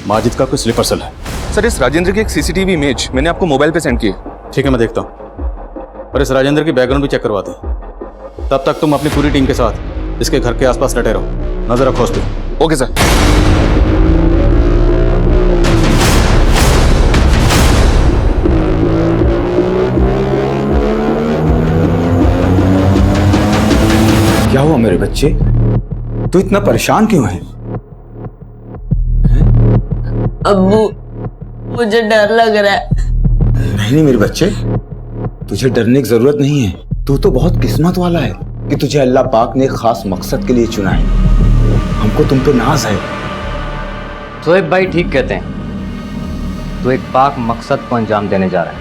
माजिद का कोई स्लीपर सेल है। सर इस राजेंद्र की एक सीसीटीवी इमेज मैंने आपको मोबाइल पे सेंड की है। ठीक है, मैं देखता हूँ, पर इस राजेंद्र की बैकग्राउंड भी चेक करवा दे। तब तक तुम अपनी पूरी टीम के साथ इसके घर के आसपास डटे रहो, नजर रखो उस पर। Okay sir. क्या हुआ मेरे बच्चे, तू इतना परेशान क्यों है? अब्बू मुझे डर लग रहा है। नहीं मेरे बच्चे, तुझे डरने की जरूरत नहीं है। तू तो बहुत किस्मत वाला है कि तुझे अल्लाह पाक ने खास मकसद के लिए चुना है। हमको तुम पे नाज है। शोएब भाई ठीक कहते हैं, तू एक पाक मकसद को अंजाम देने जा रहा है।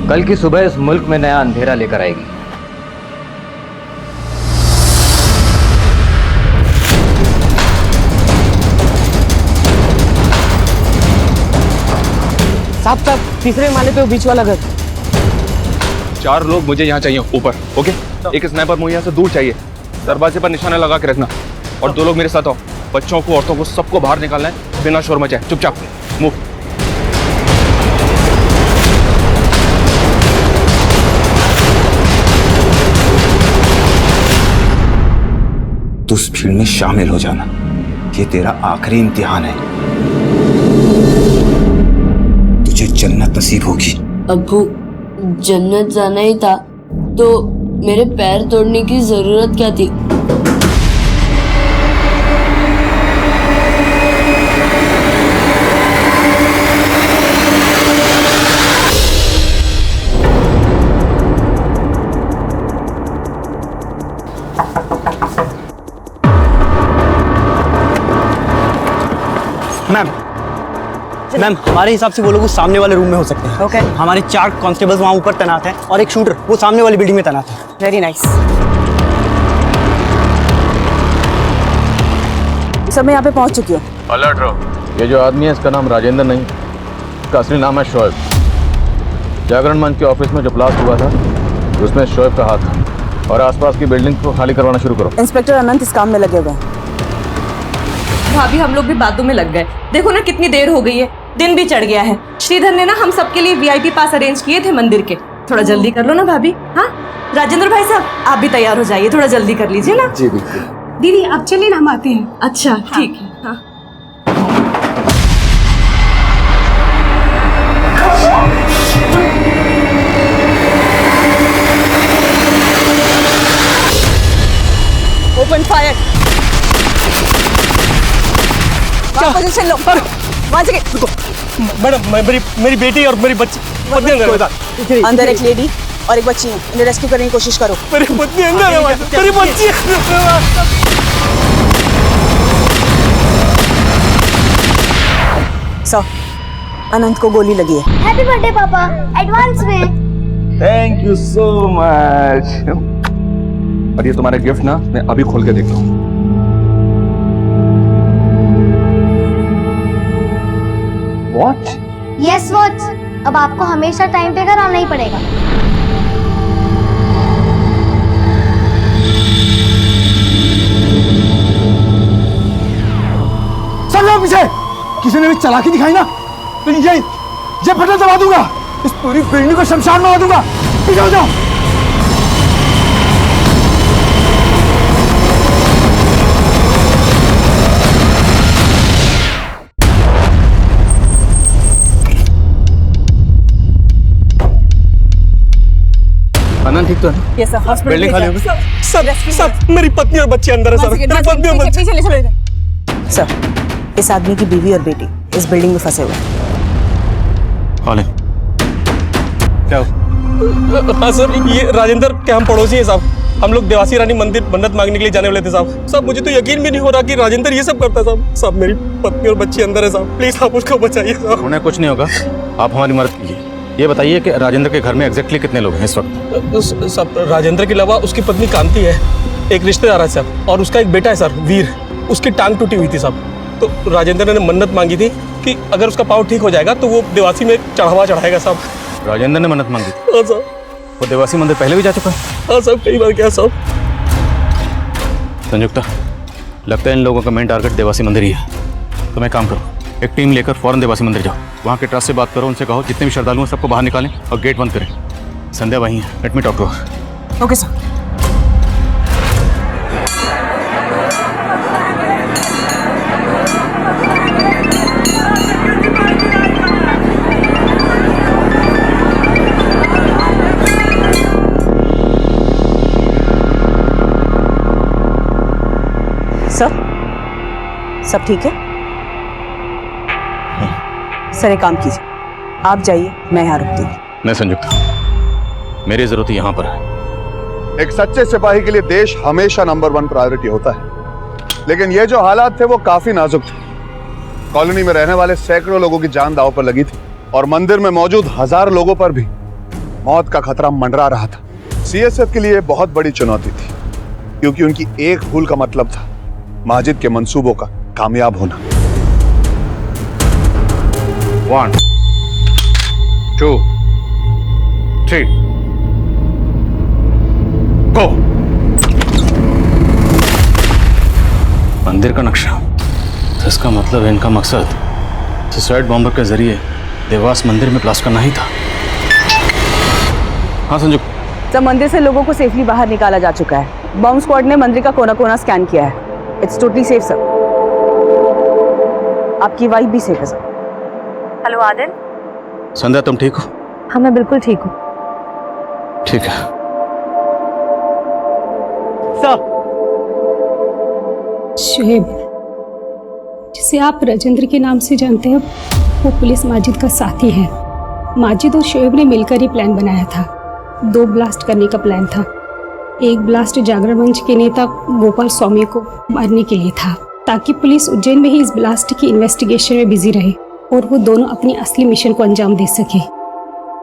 कल की सुबह इस मुल्क में नया अंधेरा लेकर आएगी। साहब तीसरे माले पे बीच वाला घर। 4 लोग मुझे यहाँ चाहिए ऊपर। ओके, एक स्नाइपर मुझे यहाँ से दूर चाहिए। दरवाजे पर निशाना लगा के रखना, और 2 लोग मेरे साथ आओ। बच्चों को, औरतों को, सबको बाहर निकालना है बिना शोर मचाए। चुपचाप मूव। तू उस भीड़ में शामिल हो जाना, ये तेरा आखिरी इम्तिहान है। तुझे जन्नत नसीब होगी। अब्बू जन्नत जाना ही था तो मेरे पैर तोड़ने की जरूरत क्या थी? मैम हमारे हिसाब से वो लोग उस सामने वाले रूम में हो सकते हैं। ओके। हमारे 4 कांस्टेबल्स वहाँ ऊपर तैनात हैं और एक शूटर वो सामने वाली बिल्डिंग में तैनात है। Very nice. सब मैं यहाँ पे पहुँच चुकी हूँ। अलर्ट रहो। ये जो आदमी है इसका नाम राजेंद्र नहीं, इसका असली नाम है शोएब। जागरण मंच के ऑफिस में जो ब्लास्ट हुआ था उसमें शोएब का हाथ था, और आसपास की बिल्डिंग को खाली करवाना शुरू करो। इंस्पेक्टर अनंत इस काम में लगे हुए हैं। भाभी हम लोग भी बातों में लग गए। देखो ना कितनी देर हो गई है, दिन भी चढ़ गया है। श्रीधर ने ना हम सबके लिए वीआईपी पास अरेंज किए थे मंदिर के। थोड़ा जल्दी कर लो ना भाभी। हाँ राजेंद्र भाई साहब आप भी तैयार हो जाइए, थोड़ा जल्दी कर लीजिए ना। जी बिल्कुल। दीदी आप चलिए ना, हम आते हैं। अच्छा ठीक है। हाँ। Open fire. पोजीशन लो। वहाँ से रुको। मैडम मेरी बेटी और मेरी बच्ची पत्नी अंदर एक लेडी और एक बच्ची है, इन्हें रेस्क्यू करने की कोशिश करो। मेरी पत्नी अंदर है, मेरी बच्ची। सर अनंत को गोली लगी है। हैप्पी बर्थडे पापा, एडवांस में। Thank you so much. और ये तुम्हारा गिफ्ट ना मैं अभी खोल के देखता हूँ। What? यस वॉच, अब आपको हमेशा टाइम पे घर आना ही पड़ेगा। सब लोग पीछे। किसी ने भी चालाकी दिखाई ना तो ये बटन दबा दूंगा, इस पूरी बिल्डिंग को शमशान में दूंगा। पीछे हो जाओ। अनंत ठीक तो है? यस सर, हॉस्पिटल बिल्डिंग खाली हो गई। सब मेरी पत्नी और बच्ची अंदर है सर। मेरी पत्नी और बच्ची। पीछे ले चलो। सर इस आदमी की बीवी और बेटी इस बिल्डिंग में फंसे हुए हैं। कौन है? क्या? हाँ सर ये राजेंद्र के हम पड़ोसी हैं साहब। हम लोग देवासी रानी मंदिर मन्नत मांगने के लिए जाने वाले थे साहब। साहब मुझे तो यकीन भी नहीं हो रहा कि राजेंद्र ये सब करता है साहब। साहब मेरी पत्नी और बच्ची अंदर है साहब, प्लीज आप उसको बचाइए साहब। उन्हें कुछ नहीं होगा, आप हमारी मदद कीजिए। ये बताइए कि राजेंद्र के घर में एग्जैक्टली कितने लोग हैं इस वक्त? सब राजेंद्र के अलावा उसकी पत्नी कांति है, एक रिश्तेदार है साहब, और उसका एक बेटा है सर वीर। उसकी टांग टूटी हुई थी साहब, तो राजेंद्र ने मन्नत मांगी थी कि अगर उसका पाँव ठीक हो जाएगा तो वो देवासी में चढ़ावा चढ़ाएगा साहब। राजेंद्र ने मन्नत मांगी थी? हाँ साहब। वो देवासी मंदिर पहले भी जा चुका है? हाँ साहब कई बार गया साहब। संयुक्ता लगता है इन लोगों का मेन टारगेट देवासी मंदिर ही है। तुम एक काम करो, एक टीम लेकर फौरन देवासी मंदिर जाओ। वहाँ के ट्रस्ट से बात करो, उनसे कहो जितने भी श्रद्धालु हैं सबको बाहर निकालें और गेट बंद करें। संध्या वहीं है, let me talk to her. Okay sir. Sir, सब ठीक है? सर एक काम कीजिए, आप जाइए, मैं यहाँ रुकती हूँ। नहीं संयुक्त, मेरी जरूरत यहाँ पर है। एक सच्चे सिपाही के लिए देश हमेशा नंबर 1 प्रायोरिटी होता है, लेकिन ये जो हालात थे वो काफी नाजुक थे। कॉलोनी में रहने वाले सैकड़ों लोगों की जान दांव पर लगी थी और मंदिर में मौजूद 1000 लोगों पर भी मौत का खतरा मंडरा रहा था। सीएसएफ के लिए बहुत बड़ी चुनौती थी, क्योंकि उनकी एक भूल का मतलब था माजिद के मंसूबों का कामयाब होना। 1 2 3 गो। मंदिर का नक्शा, तो इसका मतलब है इनका मकसद सुसाइड बॉम्बर के जरिए देवास मंदिर में ब्लास्ट करना ही था। हाँ संजू। सर मंदिर से लोगों को सेफली बाहर निकाला जा चुका है। बॉम्ब स्क्वाड ने मंदिर का कोना कोना स्कैन किया है। It's totally safe sir. आपकी वाइफ भी सेफ है सर। हेलो आदिल। संध्या तुम ठीक हो? हाँ मैं बिल्कुल ठीक हूँ। ठीक है। शुएब, जिसे आप राजेंद्र के नाम से जानते हैं, वो पुलिस माजिद का साथी है। माजिद और शुएब ने मिलकर ही प्लान बनाया था। 2 ब्लास्ट करने का प्लान था। एक ब्लास्ट जागरण मंच के नेता गोपाल स्वामी को मारने के लिए था, ताकि पुलिस उज्जैन में ही इस ब्लास्ट की इन्वेस्टिगेशन में बिजी रहे और वो दोनों अपनी असली मिशन को अंजाम दे सके,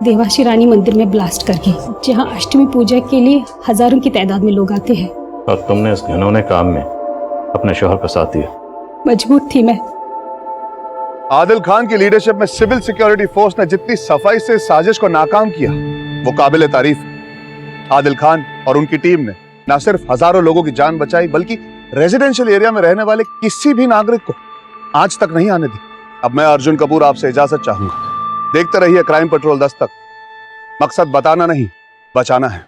देवासी रानी मंदिर में ब्लास्ट करके, जहां अष्टमी पूजा के लिए हजारों की तादाद में लोग आते हैं। और तुमने इस घिनौने काम में अपने शौहर का साथ दिया। मजबूर थी मैं। आदिल खान की लीडरशिप में सिविल सिक्योरिटी फोर्स ने जितनी सफाई से साजिश को नाकाम किया वो काबिल तारीफ है। आदिल खान और उनकी टीम ने न सिर्फ हजारों लोगों की जान बचाई, बल्कि रेजिडेंशियल एरिया में रहने वाले किसी भी नागरिक को आज तक नहीं आने दी। अब मैं अर्जुन कपूर आपसे इजाजत चाहूंगा। देखते रहिए क्राइम पेट्रोल 10 तक। मकसद बताना नहीं, बचाना है।